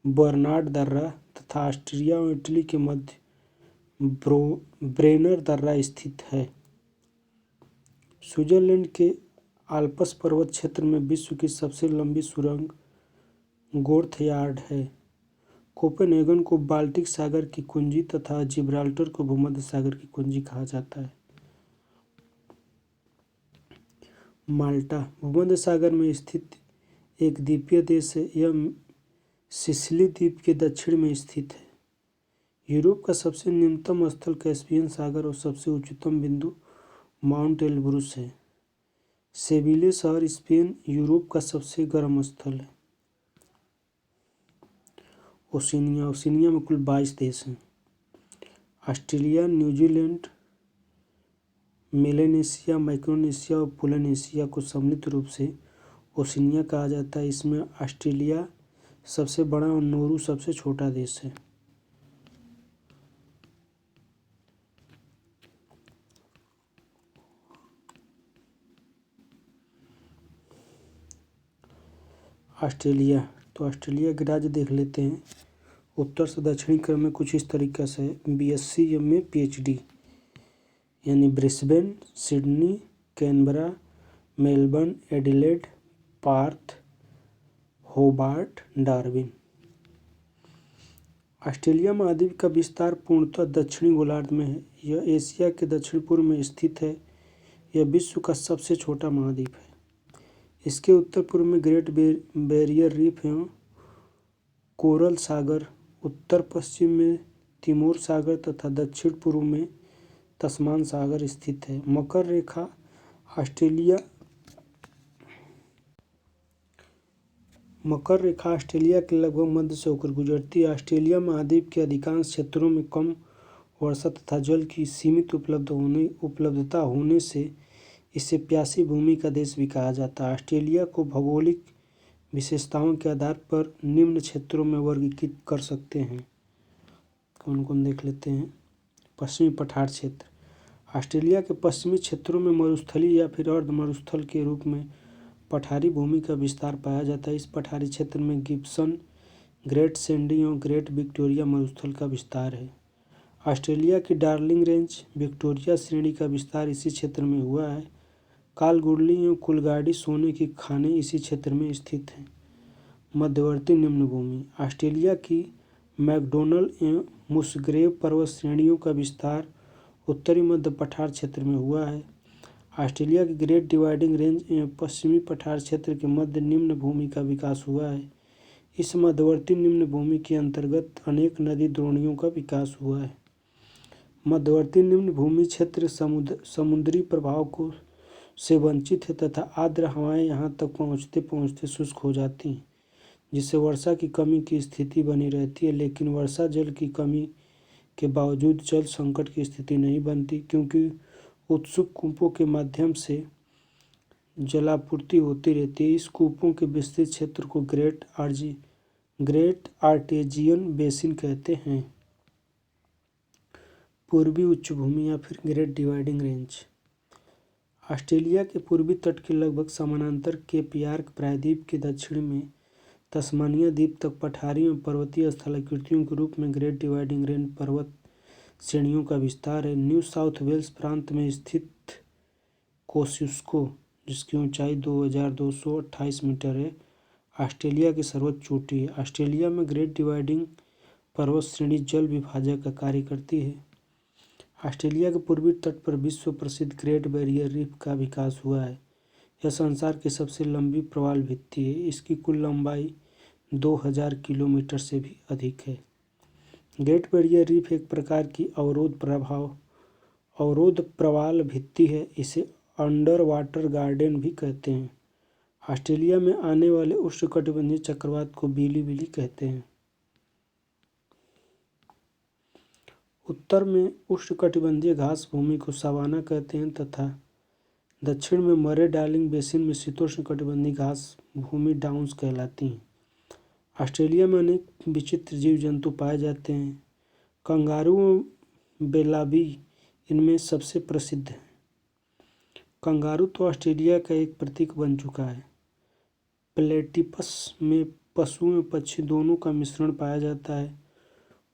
[SPEAKER 1] बर्नार्ड दर्रा तथा ऑस्ट्रिया और इटली के मध्य ब्रेनर दर्रा स्थित है। स्विट्जरलैंड के आल्प्स पर्वत क्षेत्र में विश्व की सबसे लंबी सुरंग गोर्थयार्ड है। कोपेनहेगन को बाल्टिक सागर की कुंजी तथा जिब्राल्टर को भूमध्य सागर की कुंजी कहा जाता है। माल्टा भूमध्य सागर में स्थित एक द्वीपीय देश है। यह सिसिली द्वीप के दक्षिण में स्थित है। यूरोप का सबसे निम्नतम स्थल कैस्पियन सागर और सबसे उच्चतम बिंदु माउंट एल्ब्रुस है। सेविले शहर स्पेन यूरोप का सबसे गर्म स्थल है। ओशिनिया में कुल 22 देश हैं। ऑस्ट्रेलिया, न्यूजीलैंड, मेलानेशिया, माइक्रोनेशिया और पोलिनेशिया को सम्मिलित रूप से ओशिनिया कहा जाता है। इसमें ऑस्ट्रेलिया सबसे बड़ा और नौरू सबसे छोटा देश है। ऑस्ट्रेलिया के राज्य देख लेते हैं। उत्तर से दक्षिणी क्रम में कुछ इस तरीके से BSc में PhD यानी Brisbane, Sydney, Canberra, Melbourne, Adelaide, Perth, Hobart, Darwin. Australia महाद्वीप का विस्तार पूर्णतः दक्षिणी गोलार्ध में है। यह एशिया के दक्षिण पूर्व में स्थित है। यह विश्व का सबसे छोटा महाद्वीप है। इसके उत्तर पूर्व में ग्रेट बैरियर रीफ एवं कोरल सागर, उत्तर पश्चिम में तिमोर सागर तथा दक्षिण पूर्व में तस्मान सागर स्थित है। मकर रेखा ऑस्ट्रेलिया के लगभग मध्य से होकर गुजरती है। ऑस्ट्रेलिया महाद्वीप के अधिकांश क्षेत्रों में कम वर्षा तथा जल की सीमित उपलब्धता होने से इसे प्यासी भूमि का देश भी कहा जाता है। ऑस्ट्रेलिया को भौगोलिक विशेषताओं के आधार पर निम्न क्षेत्रों में वर्गीकृत कर सकते हैं। कौन कौन देख लेते हैं। पश्चिमी पठार क्षेत्र ऑस्ट्रेलिया के पश्चिमी क्षेत्रों में मरुस्थलीय या फिर अर्ध मरुस्थल के रूप में पठारी भूमि का विस्तार पाया जाता है। इस पठारी क्षेत्र में गिब्सन, ग्रेट सैंडी और ग्रेट विक्टोरिया मरुस्थल का विस्तार है। ऑस्ट्रेलिया की डार्लिंग रेंज विक्टोरिया श्रेणी का विस्तार इसी क्षेत्र में हुआ है। कालगुडली एवं कुलगाड़ी सोने की खानें इसी क्षेत्र में स्थित हैं। मध्यवर्ती निम्न भूमि ऑस्ट्रेलिया की मैकडोनल एवं मुसग्रेव पर्वत श्रेणियों का विस्तार उत्तरी मध्य पठार क्षेत्र में हुआ है। ऑस्ट्रेलिया की ग्रेट डिवाइडिंग रेंज एवं पश्चिमी पठार क्षेत्र के मध्य निम्न भूमि का विकास हुआ है। इस मध्यवर्ती निम्न भूमि के अंतर्गत अनेक नदी द्रोणियों का विकास हुआ है। मध्यवर्ती निम्न भूमि क्षेत्र समुद्री प्रभाव से वंचित है तथा आर्द्र हवाएं यहाँ तक पहुँचते पहुँचते शुष्क हो जाती हैं, जिससे वर्षा की कमी की स्थिति बनी रहती है। लेकिन वर्षा जल की कमी के बावजूद जल संकट की स्थिति नहीं बनती, क्योंकि उत्सुक कूपों के माध्यम से जलापूर्ति होती रहती है। इस कूपों के विस्तृत क्षेत्र को ग्रेट आर्टेजियन बेसिन कहते हैं। पूर्वी उच्च भूमि या फिर ग्रेट डिवाइडिंग रेंज ऑस्ट्रेलिया के पूर्वी तट के लगभग समानांतर केप यार्क प्रायद्वीप के दक्षिण में तस्मानिया द्वीप तक पठारी एवं पर्वतीय स्थलाकृतियों के रूप में ग्रेट डिवाइडिंग रेंज पर्वत श्रेणियों का विस्तार है। न्यू साउथ वेल्स प्रांत में स्थित कोस्युस्को, जिसकी ऊंचाई 2228 मीटर है, ऑस्ट्रेलिया की सर्वोच्च चोटी है। ऑस्ट्रेलिया में ग्रेट डिवाइडिंग पर्वत श्रेणी जल विभाजक का कार्य करती है। ऑस्ट्रेलिया के पूर्वी तट पर विश्व प्रसिद्ध ग्रेट बैरियर रीफ का विकास हुआ है। यह संसार की सबसे लंबी प्रवाल भित्ति है। इसकी कुल लंबाई 2000 किलोमीटर से भी अधिक है। ग्रेट बैरियर रीफ एक प्रकार की अवरोध प्रवाल भित्ति है। इसे अंडर वाटर गार्डन भी कहते हैं। ऑस्ट्रेलिया में आने वाले उष्णकटिबंधीय चक्रवात को बिली कहते हैं। उत्तर में उष्णकटिबंधीय घास भूमि को सवाना कहते हैं तथा दक्षिण में मरे डार्लिंग बेसिन में शीतोष्णकटिबंधीय घास भूमि डाउन्स कहलाती हैं। ऑस्ट्रेलिया में अनेक विचित्र जीव जंतु पाए जाते हैं। कंगारू बेलाबी इनमें सबसे प्रसिद्ध है। कंगारू तो ऑस्ट्रेलिया का एक प्रतीक बन चुका है। प्लेटिपस में पशु एवं पक्षी दोनों का मिश्रण पाया जाता है।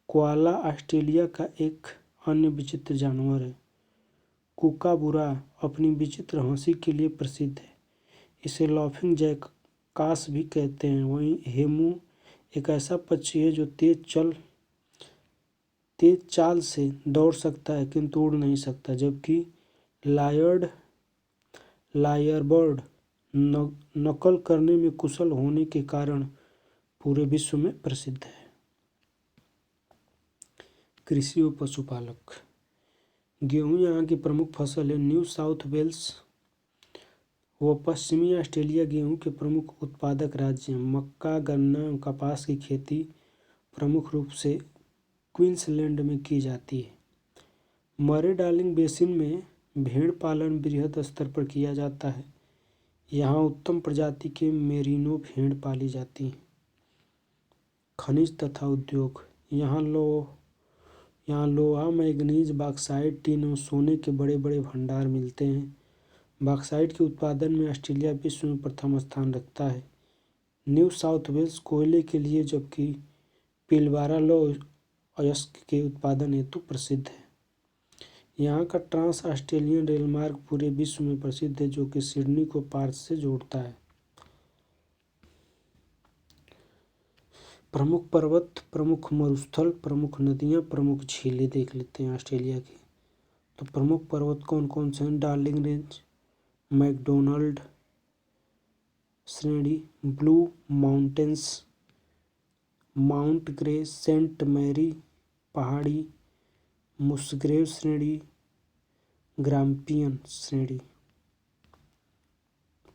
[SPEAKER 1] कोआला ऑस्ट्रेलिया का एक अन्य विचित्र जानवर है। कूकाबूरा अपनी विचित्र हंसी के लिए प्रसिद्ध है। इसे लाफिंग जैकास भी कहते हैं। वहीं हेमू एक ऐसा पक्षी है जो तेज चाल से दौड़ सकता है किंतु उड़ नहीं सकता, जबकि लायरबर्ड नकल करने में कुशल होने के कारण पूरे विश्व में प्रसिद्ध है। कृषि और पशुपालक। गेहूं यहाँ की प्रमुख फसल है। न्यू साउथ वेल्स व पश्चिमी ऑस्ट्रेलिया गेहूं के प्रमुख उत्पादक राज्य हैं। मक्का, गन्ना और कपास की खेती प्रमुख रूप से क्वींसलैंड में की जाती है। मरे डार्लिंग बेसिन में भेड़ पालन बृहद स्तर पर किया जाता है। यहाँ उत्तम प्रजाति के मेरिनो भेड़ पाली जाती हैं। खनिज तथा उद्योग। यहाँ लोहा, मैंगनीज, बॉक्साइट, टिन और सोने के बड़े बड़े भंडार मिलते हैं। बॉक्साइट के उत्पादन में ऑस्ट्रेलिया विश्व में प्रथम स्थान रखता है। न्यू साउथ वेल्स कोयले के लिए, जबकि पिलबारा अयस्क के उत्पादन हेतु प्रसिद्ध है। यहाँ का ट्रांस ऑस्ट्रेलियन रेलमार्ग पूरे विश्व में प्रसिद्ध है, जो कि सिडनी को पार्थ से जोड़ता है। प्रमुख पर्वत, प्रमुख मरुस्थल, प्रमुख नदियाँ, प्रमुख झीलें देख लेते हैं ऑस्ट्रेलिया की। तो प्रमुख पर्वत कौन कौन से हैं? डार्लिंग रेंज, मैकडोनाल्ड श्रेणी, Blue Mountains, Mount Grey, Saint Mary पहाड़ी, मुसग्रेव श्रेणी, ग्राम्पियन श्रेणी।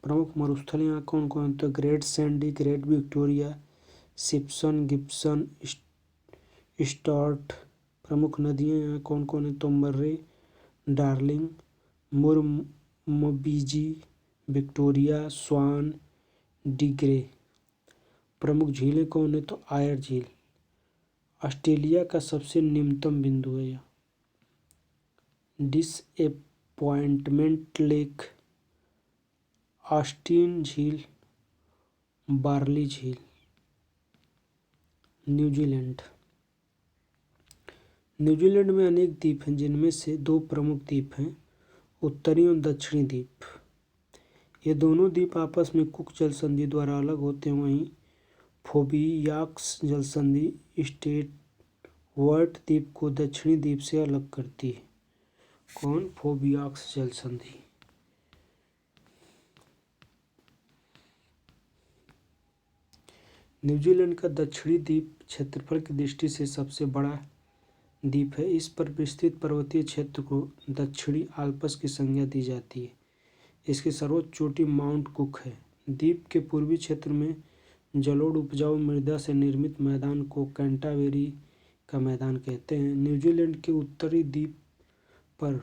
[SPEAKER 1] प्रमुख मरुस्थल यहाँ कौन कौन? तो great Sandy, great Victoria, Simpson, Gibson, start. प्रमुख नदियाँ यहाँ कौन कौन है? तो मर्रे, डार्लिंग, मुरमुबीजी, विक्टोरिया, स्वान, डिग्रे। प्रमुख झीलें कौन है? तो आयर झील ऑस्ट्रेलिया का सबसे निम्नतम बिंदु है। यह डिसएपॉइंटमेंट लेक, ऑस्टिन झील, बार्ली झील। न्यूजीलैंड। न्यूजीलैंड में अनेक द्वीप हैं, जिनमें से दो प्रमुख द्वीप हैं, उत्तरी और दक्षिणी द्वीप। ये दोनों द्वीप आपस में कुक जलसंधि द्वारा अलग होते हैं। वहीं फोबियाक्स जलसंधि स्टेवर्ट द्वीप को दक्षिणी द्वीप से अलग करती है। कौन? फोबियाक्स जलसंधि। न्यूजीलैंड का दक्षिणी द्वीप क्षेत्रफल की दृष्टि से सबसे बड़ा द्वीप है। इस पर विस्तृत पर्वतीय क्षेत्र को दक्षिणी आल्प्स की संज्ञा दी जाती है। इसकी सर्वोच्च चोटी माउंट कुक है। द्वीप के पूर्वी क्षेत्र में जलोढ़ उपजाऊ मृदा से निर्मित मैदान को कैंटावेरी का मैदान कहते हैं। न्यूजीलैंड के उत्तरी द्वीप पर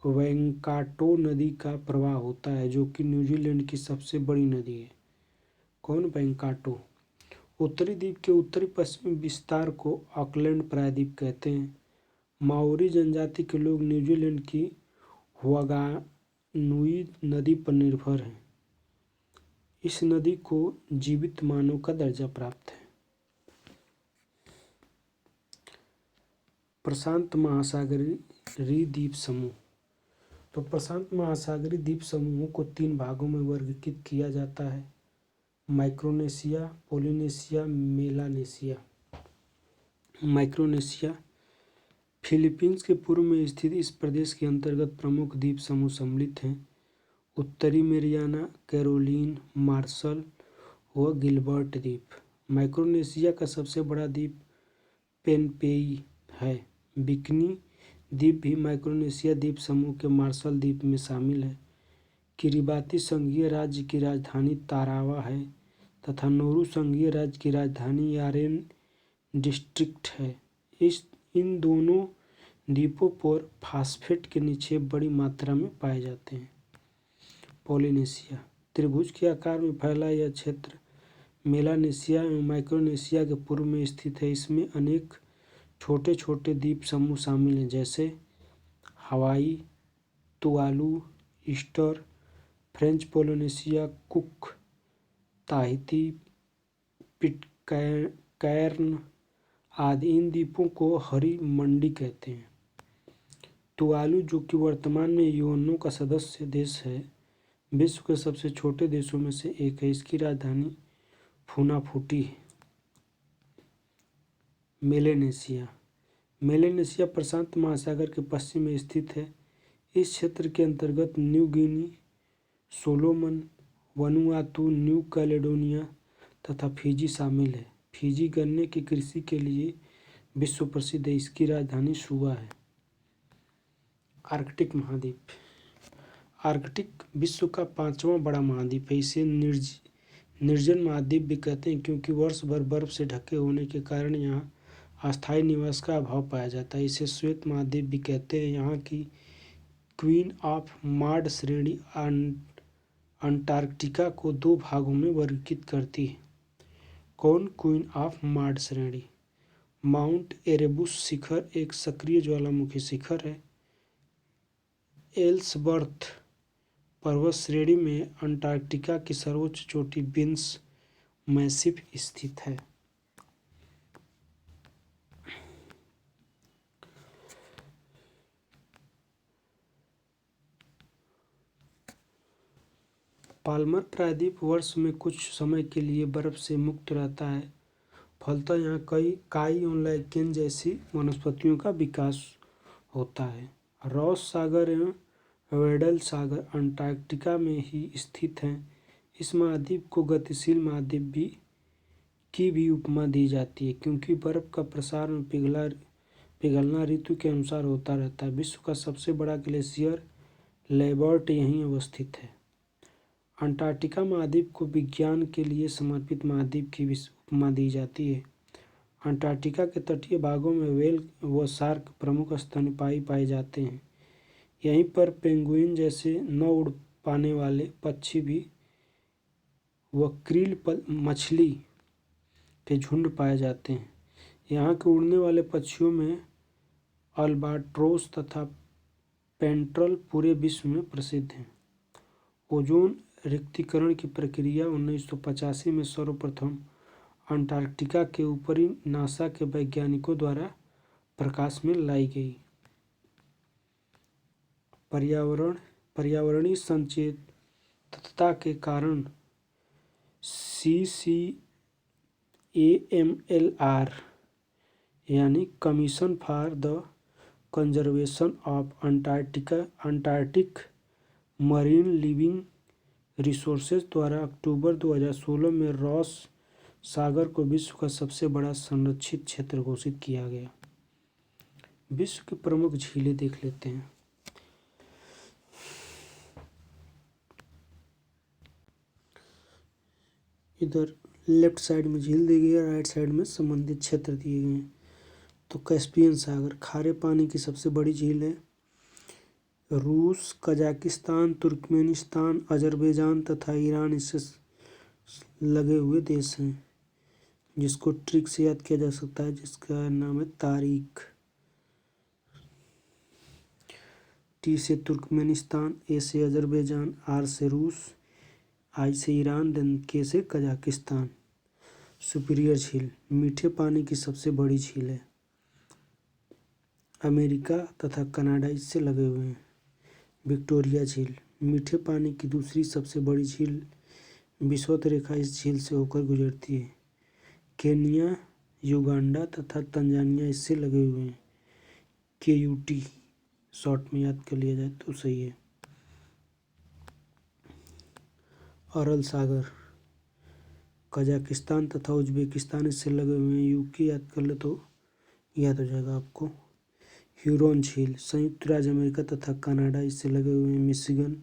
[SPEAKER 1] वैंकाटो नदी का प्रवाह होता है, जो कि न्यूजीलैंड की सबसे बड़ी नदी है। कौन? वैंकाटो। उत्तरी द्वीप के उत्तरी पश्चिमी विस्तार को ऑकलैंड प्रायद्वीप कहते हैं। माओरी जनजाति के लोग न्यूजीलैंड की वांगानुई नदी पर निर्भर हैं। इस नदी को जीवित मानव का दर्जा प्राप्त है। प्रशांत महासागरीय द्वीप समूह। तो प्रशांत महासागरीय द्वीप समूहों को 3 भागों में वर्गीकृत किया जाता है: Micronesia, Polynesia, Melanesia. Micronesia Philippines के पूर्व में स्थित इस प्रदेश के अंतर्गत प्रमुख द्वीप समूह सम्मिलित हैं: उत्तरी मेरियाना, कैरोलीन, मार्शल व गिलबर्ट द्वीप। माइक्रोनेशिया का सबसे बड़ा द्वीप पेनपेई है। बिकनी द्वीप भी माइक्रोनेशिया द्वीप समूह के मार्शल द्वीप में शामिल है। किरिबाती संघीय राज्य की राजधानी तारावा है तथा नौरू संघीय राज्य की राजधानी यारेन डिस्ट्रिक्ट है। इन दोनों द्वीपों पर फास्फेट के निक्षेप बड़ी मात्रा में पाए जाते हैं। पोलिनेशिया त्रिभुज के आकार में फैला यह क्षेत्र मेलानेशिया एवं माइक्रोनेशिया के पूर्व में स्थित है। इसमें अनेक छोटे छोटे द्वीप समूह शामिल हैं, जैसे Hawaii, Tuvalu, Easter, French Polynesia, Cook, Tahiti, Pitcairn आदि। इन द्वीपों को हरी मंडी कहते हैं। तुवालू, जो कि वर्तमान में यूएनओ का सदस्य देश है, विश्व के सबसे छोटे देशों में से एक है। इसकी राजधानी फुनाफुटी है। मेलानेशिया मेलानेशिया प्रशांत महासागर के पश्चिम में स्थित है। इस क्षेत्र के अंतर्गत New Guinea, Solomon, Vanuatu, new Caledonia तथा फिजी शामिल है। फिजी गन्ने की कृषि के लिए विश्व प्रसिद्ध है। इसकी राजधानी सुवा है। आर्कटिक महाद्वीप आर्कटिक विश्व का 5वां बड़ा महाद्वीप है। इसे निर्जन महाद्वीप भी कहते हैं, क्योंकि वर्ष भर बर्फ से ढके होने के कारण यहाँ अस्थायी निवास का अभाव पाया जाता है। इसे श्वेत महाद्वीप भी कहते हैं। यहाँ की क्वीन ऑफ मार्ड श्रेणी अंटार्कटिका को 2 भागों में वर्गीकृत करती है। कौन क्वीन ऑफ मार्ड श्रेणी? माउंट एरेबुस शिखर एक सक्रिय ज्वालामुखी शिखर है। एल्सवर्थ पर्वत श्रेणी में अंटार्कटिका की सर्वोच्च चोटी विंस मैसिफ स्थित है। पाल्मर प्रायद्वीप वर्ष में कुछ समय के लिए बर्फ से मुक्त रहता है। फलतः यहाँ कई काई एवं लाइकेन जैसी वनस्पतियों का विकास होता है। रॉस सागर एवं वेडल सागर अंटार्कटिका में ही स्थित हैं। इस महाद्वीप को गतिशील महाद्वीप की भी उपमा दी जाती है, क्योंकि बर्फ का प्रसार एवं पिघलना ऋतु के अनुसार होता रहता है। विश्व का सबसे बड़ा ग्लेशियर लेबर्ट यहीं अवस्थित है। अंटार्कटिका महाद्वीप को विज्ञान के लिए समर्पित महाद्वीप की उपमा दी जाती है। अंटार्कटिका के तटीय भागों में व्हेल व शार्क प्रमुख स्तनपायी पाए जाते हैं। यहीं पर पेंगुइन जैसे न उड़ पाने वाले पक्षी भी व क्रील मछली के झुंड पाए जाते हैं। यहाँ के उड़ने वाले पक्षियों में अल्बाट्रोस तथा पेंट्रल पूरे विश्व में प्रसिद्ध हैं। ओजोन रिक्तीकरण की प्रक्रिया 1985 में सर्वप्रथम अंटार्कटिका के ऊपरी नासा के वैज्ञानिकों द्वारा प्रकाश में लाई गई। पर्यावरणीय संचेतकता के कारण CCAMLR यानी commission for the conservation of Antarctic marine living resources द्वारा अक्टूबर 2016 में रॉस सागर को विश्व का सबसे बड़ा संरक्षित क्षेत्र घोषित किया गया। विश्व की प्रमुख झीलें देख लेते हैं। इधर लेफ्ट साइड में झील दी गई है, राइट साइड में संबंधित क्षेत्र दिए गए हैं। तो कैस्पियन सागर खारे पानी की सबसे बड़ी झील है। रूस, कजाकिस्तान, तुर्कमेनिस्तान, अजरबैजान तथा ईरान इससे लगे हुए देश हैं, जिसको ट्रिक से याद किया जा सकता है, जिसका नाम है तारिक। टी से तुर्कमेनिस्तान, ए से अजरबैजान, आर से रूस, आई से ईरान, देन के से कजाकिस्तान। सुपीरियर झील मीठे पानी की सबसे बड़ी झील है। अमेरिका तथा कनाडा इससे लगे हुए हैं। विक्टोरिया झील मीठे पानी की दूसरी सबसे बड़ी झील। विषुवत रेखा इस झील से होकर गुजरती है। केन्या, युगांडा तथा तंजानिया इससे लगे हुए हैं। KUT शॉर्ट में याद कर लिया जाए तो सही है। अरल सागर कजाकिस्तान तथा उज्बेकिस्तान इससे लगे हुए हैं। UK याद कर ले तो याद हो जाएगा आपको। ह्यूरॉन झील संयुक्त राज्य अमेरिका तथा कनाडा इससे लगे हुए हैं। मिशिगन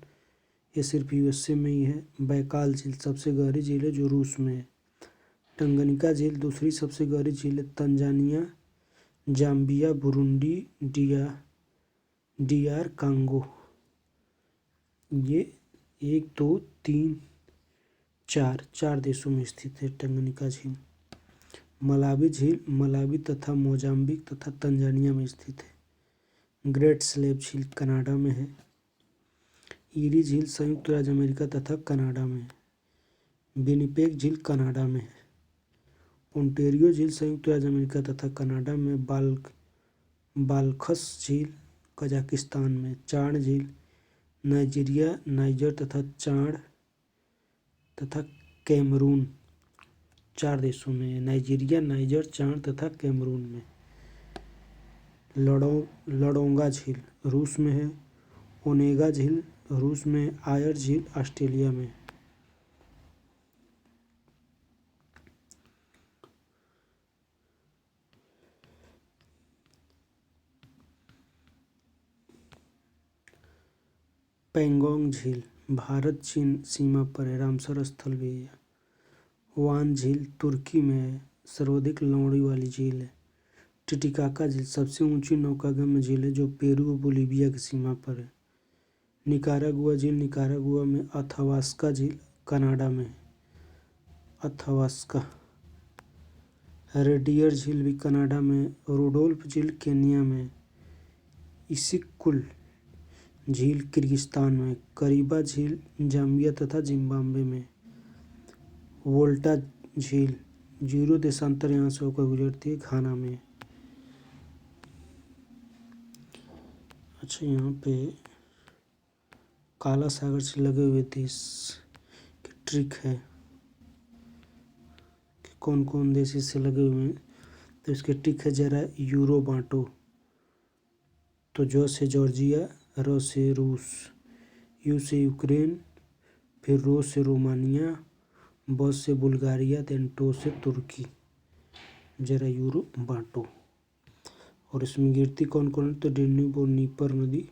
[SPEAKER 1] ये सिर्फ USA में ही है। बैकाल झील सबसे गहरी झील है जो रूस में है। टंगनिका झील दूसरी सबसे गहरी झील है। Tanzania, Zambia, Burundi, DR Congo. ये 1, 2, 3 चार देशों में स्थित है टंगनीका झील। मलावी झील मलावी तथा मोजाम्बिक तथा तंजानिया में स्थित है। ग्रेट स्लेव झील कनाडा में है। ईरी झील संयुक्त राज्य अमेरिका तथा कनाडा में है। विनिपेग झील कनाडा में है। ओंटेरियो झील संयुक्त राज्य अमेरिका तथा कनाडा में। बालखस झील कजाकिस्तान में। चाड झील नाइजीरिया नाइजर तथा चाड तथा कैमरून 4 देशों में है। नाइजीरिया नाइजर चाड तथा कैमरून में। लडोंगा झील रूस में है। ओनेगा झील रूस में। आयर झील ऑस्ट्रेलिया में। पेंगोंग झील भारत चीन सीमा पर है। रामसर स्थल भी है। वान झील तुर्की में है। सर्वाधिक लंबी वाली झील है। टिटिकाका झील सबसे ऊंची नौकागम्य झील है जो पेरू और बोलीविया की सीमा पर है। निकारागुआ झील निकारागुआ में। अथावास्का झील कनाडा में है। अथावास्का। रेडियर झील भी कनाडा में। रुडोल्फ झील केन्या में। इसिक्कुल झील किर्गिस्तान में। करीबा झील जाम्बिया तथा जिम्बाब्वे में। वोल्टा झील 0 देशांतर यहाँ से होकर गुजरती है, घाना में। अच्छा, यहाँ पे काला सागर से लगे हुए देश की ट्रिक है कि कौन कौन देश इससे लगे हुए हैं। तो इसके ट्रिक है, जरा यूरो बांटो। तो जो से जॉर्जिया, र से रूस, यू से यूक्रेन, फिर रो से रोमानिया, ब से बुल्गारिया, देन टो से तुर्की। जरा यूरो बांटो। और इसमें गिरती कौन कौन है? तो डेन्यूब और नीपर नदी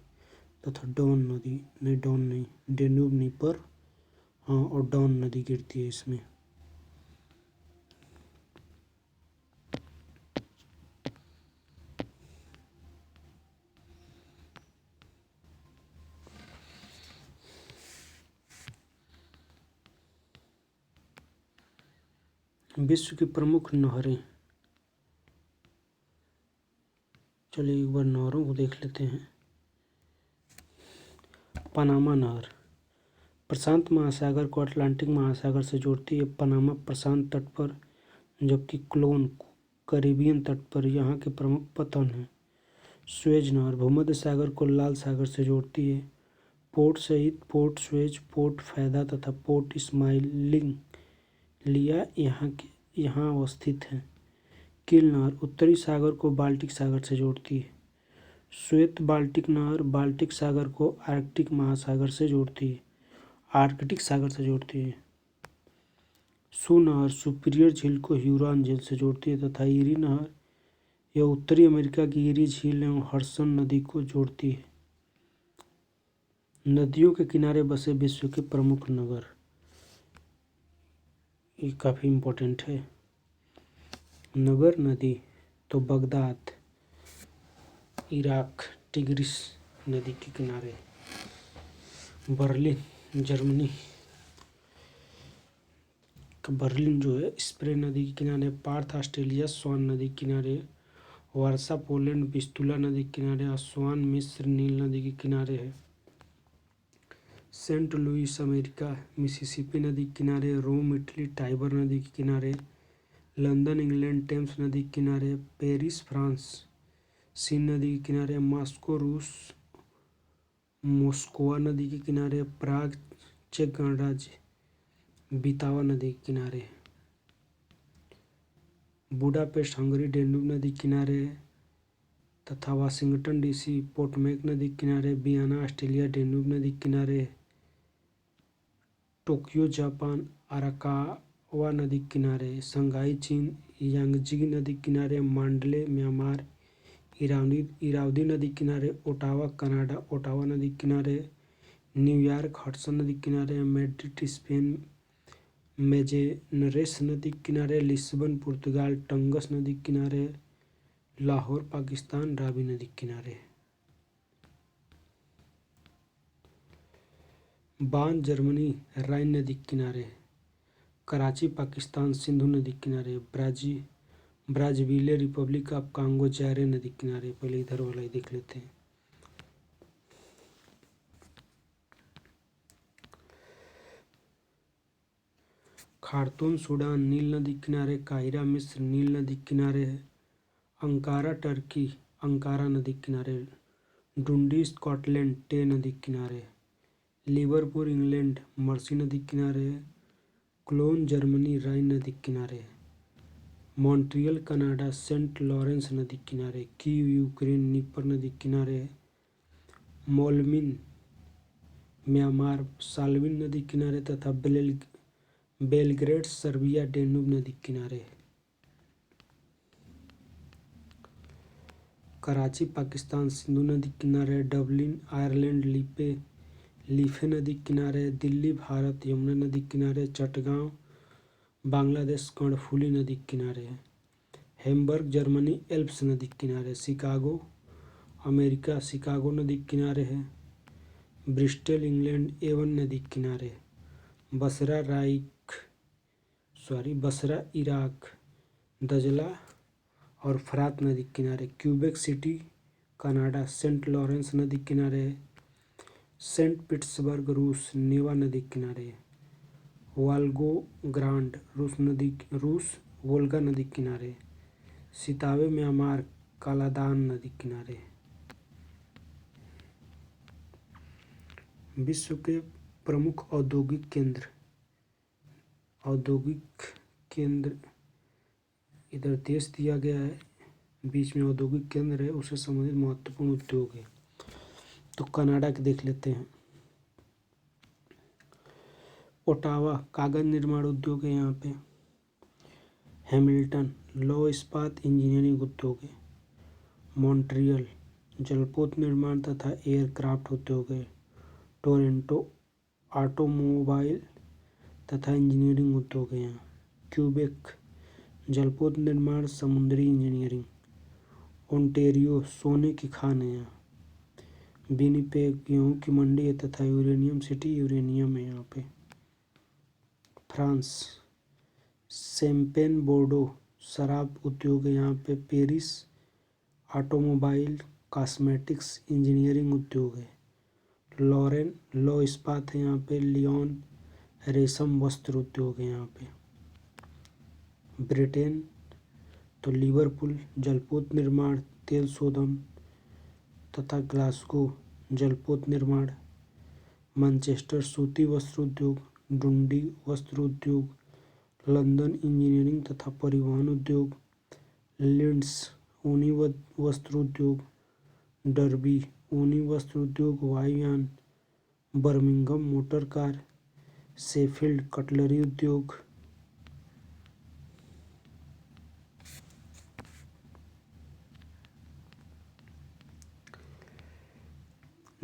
[SPEAKER 1] तथा डॉन नदी। नहीं, डॉन नहीं, डेन्यूब नीपर, हाँ, और डॉन नदी गिरती है इसमें। विश्व की प्रमुख नहरें। चलिए एक बार नहरों को देख लेते हैं। पनामा नहर प्रशांत महासागर को अटलांटिक महासागर से जोड़ती है। पनामा प्रशांत तट पर, जबकि क्लोन कैरिबियन तट पर यहाँ के प्रमुख पतन हैं। स्वेज नहर भूमध्य सागर को लाल सागर से जोड़ती है। पोर्ट सहित पोर्ट स्वेज, पोर्ट फैदा तथा पोर्ट इस्माइलिंग लिया यहाँ अवस्थित हैं। किल नहर उत्तरी सागर को बाल्टिक सागर से जोड़ती है। श्वेत बाल्टिक नहर बाल्टिक सागर को आर्कटिक महासागर से जोड़ती है, आर्कटिक सागर से जोड़ती है। सू नहर सुपीरियर झील को ह्यूरॉन झील से जोड़ती है तथा ईरी नहर यह उत्तरी अमेरिका की ईरी झील एवं हडसन नदी को जोड़ती है। नदियों के किनारे बसे विश्व के प्रमुख नगर, ये काफ़ी इम्पोर्टेंट है। नगर नदी तो बगदाद इराक टिग्रिस नदी के किनारे। बर्लिन जर्मनी का बर्लिन जो है स्प्रे नदी के किनारे। पार्थ ऑस्ट्रेलिया स्वान नदी के किनारे। वारसा पोलैंड विस्तुला नदी के किनारे। अस्वान मिस्र नील नदी के किनारे है। सेंट लुइस अमेरिका मिसिसिपी नदी के किनारे। रोम इटली टाइबर नदी के किनारे। लंदन इंग्लैंड टेम्स नदी के किनारे। पेरिस फ्रांस सीन नदी के किनारे। मॉस्को रूस मोस्कोवा नदी के किनारे। प्राग चेक गणराज्य बितावा नदी के किनारे। बुडापेस्ट हंगरी डेन्यूब नदी के किनारे तथा वाशिंगटन डीसी पोटोमेक नदी के किनारे। वियना ऑस्ट्रेलिया डेन्यूब नदी के किनारे। टोक्यो जापान अराकावा नदी के किनारे। शंघाई चीन यांगजी नदी के किनारे। मांडले म्यांमार इरावदी नदी के किनारे। ओटावा कनाडा ओटावा नदी के किनारे। न्यूयॉर्क हडसन नदी के किनारे। मैड्रिड स्पेन मेजेनरेस नदी के किनारे। लिस्बन पुर्तगाल टंगस नदी के किनारे। लाहौर पाकिस्तान रावी नदी के किनारे। बान जर्मनी राइन नदी के किनारे। कराची पाकिस्तान सिंधु नदी किनारे। ब्राज़ीविले रिपब्लिक ऑफ कांगो जायरे नदी किनारे। पहले इधर वाला ही देख लेते हैं। खार्तूम सूडान नील नदी किनारे। काहिरा मिस्र नील नदी किनारे है। अंकारा टर्की अंकारा नदी किनारे। डुंडी स्कॉटलैंड टे नदी किनारे। लिवरपूल इंग्लैंड मर्सी नदी किनारे है। क्लोन जर्मनी राइन नदी किनारे है। मॉन्ट्रियल कनाडा सेंट लॉरेंस नदी किनारे। कीव यूक्रेन नीपर नदी किनारे है। मोलमिन म्यांमार साल्विन नदी किनारे तथा बेलग्रेड सर्बिया डेन्यूब नदी किनारे है। कराची पाकिस्तान सिंधु नदी किनारे। डबलिन आयरलैंड लीफे नदी किनारे। दिल्ली भारत यमुना नदी किनारे। चटगांव बांग्लादेश कर्णफुली नदी किनारे है। हैम्बर्ग जर्मनी एल्प्स नदी किनारे। शिकागो अमेरिका शिकागो नदी किनारे है। ब्रिस्टल इंग्लैंड एवन नदी किनारे। बसरा इराक दजला और फरात नदी किनारे। Quebec City Canada Saint Lawrence नदी किनारे है। सेंट पीटर्सबर्ग रूस नेवा नदी किनारे। वाल्गोग्राड रूस वोल्गा नदी किनारे। सितावे म्यांमार कालादान नदी किनारे। विश्व के प्रमुख औद्योगिक केंद्र इधर देश दिया गया है। बीच में औद्योगिक केंद्र है, उससे संबंधित महत्वपूर्ण उद्योग है। तो कनाडा के देख लेते हैं। ओटावा कागज निर्माण उद्योग है यहाँ पे। हैमिल्टन लौह इस्पात इंजीनियरिंग उद्योग है। मॉन्ट्रियल जलपोत निर्माण तथा एयरक्राफ्ट उद्योग है। टोरंटो ऑटोमोबाइल तथा इंजीनियरिंग उद्योग है यहाँ। क्यूबेक जलपोत निर्माण समुद्री इंजीनियरिंग। ओंटेरियो सोने की खान है यहाँ। विनिपेग गेहूं की मंडी है तथा यूरेनियम सिटी यूरेनियम है यहाँ पे। फ्रांस शैंपेन बोर्डो शराब उद्योग है यहाँ पे। पेरिस ऑटोमोबाइल कॉस्मेटिक्स इंजीनियरिंग उद्योग है। लॉरेन लौह इस्पात है यहाँ पे। लियोन रेशम वस्त्र उद्योग है यहाँ पे। ब्रिटेन तो लिवरपूल जलपोत निर्माण तेल शोधन तथा ग्लासगो जलपोत निर्माण। मैनचेस्टर सूती वस्त्र उद्योग। डुंडी वस्त्र उद्योग। लंदन इंजीनियरिंग तथा परिवहन उद्योग। लिड्स ऊनी वस्त्र उद्योग। डर्बी ऊनी वस्त्र उद्योग वायुयान। Birmingham motor car. Sheffield cutlery उद्योग।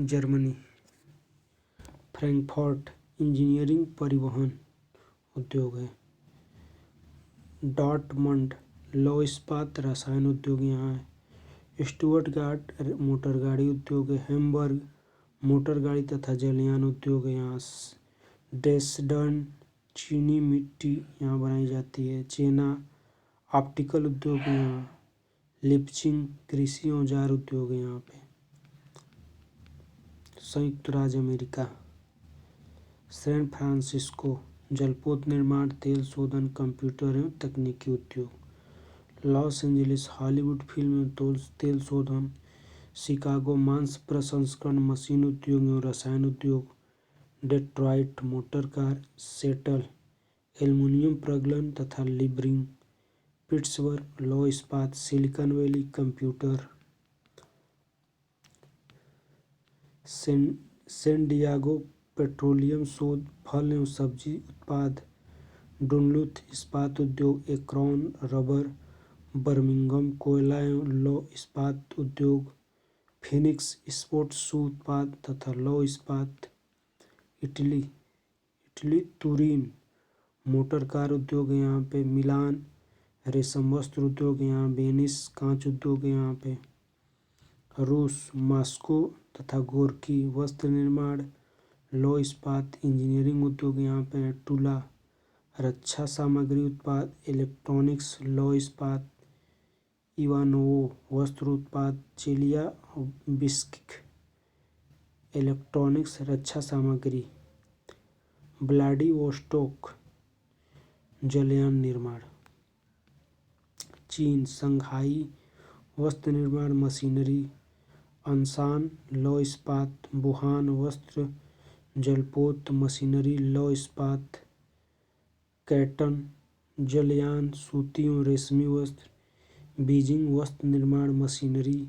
[SPEAKER 1] जर्मनी फ्रैंकफर्ट इंजीनियरिंग परिवहन उद्योग है। डॉर्टमंड लौह इस्पात रसायन उद्योग यहाँ है। स्टुअर्टगार्ट मोटर गाड़ी उद्योग है। हैम्बर्ग मोटर गाड़ी तथा जलयान उद्योग है यहाँ। ड्रेसडन चीनी मिट्टी यहाँ बनाई जाती है। चेना ऑप्टिकल उद्योग है यहाँ। लिपचिंग कृषि औजार उद्योग है यहाँ पे। संयुक्त राज्य अमेरिका सैन फ्रांसिस्को जलपोत निर्माण तेल शोधन कंप्यूटर एवं तकनीकी उद्योग। लॉस एंजलिस हॉलीवुड फिल्म एवं तेल शोधन। शिकागो मांस प्रसंस्करण मशीन उद्योग एवं रसायन उद्योग। Detroit motor car. Seattle aluminium प्रगलन तथा लीवरिंग। पिट्सबर्ग लौह इस्पात। Silicon Valley computer. San Diego petroleum शोध फल एवं सब्जी उत्पाद। डुनलुथ इस्पात उद्योग। एकॉन रबर। बर्मिंघम कोयला एवं लौह इस्पात उद्योग। फिनिक्स स्पोर्ट्स शू उत्पाद तथा लौह इस्पात। इटली तुरीन मोटर कार उद्योग है यहाँ पे। मिलान रेशम वस्त्र उद्योग है यहाँ। वेनिस कांच उद्योग है यहाँ पे। रूस मॉस्को तथा गोर्की वस्त्र निर्माण लौह इस्पात इंजीनियरिंग उद्योग यहाँ पे। टूला रक्षा सामग्री उत्पाद, इलेक्ट्रॉनिक्स, लौह इस्पात, इवानोवो वस्त्र उत्पाद, चेलियाबिस्क इलेक्ट्रॉनिक्स रक्षा सामग्री, व्लादिवोस्टोक जलयान निर्माण, चीन शंघाई वस्त्र निर्माण मशीनरी, अनसान लौह इस्पात, वुहान वस्त्र जलपोत मशीनरी लौह इस्पात, कैटन जलयान सूती एवं रेशमी वस्त्र, बीजिंग वस्त्र निर्माण मशीनरी,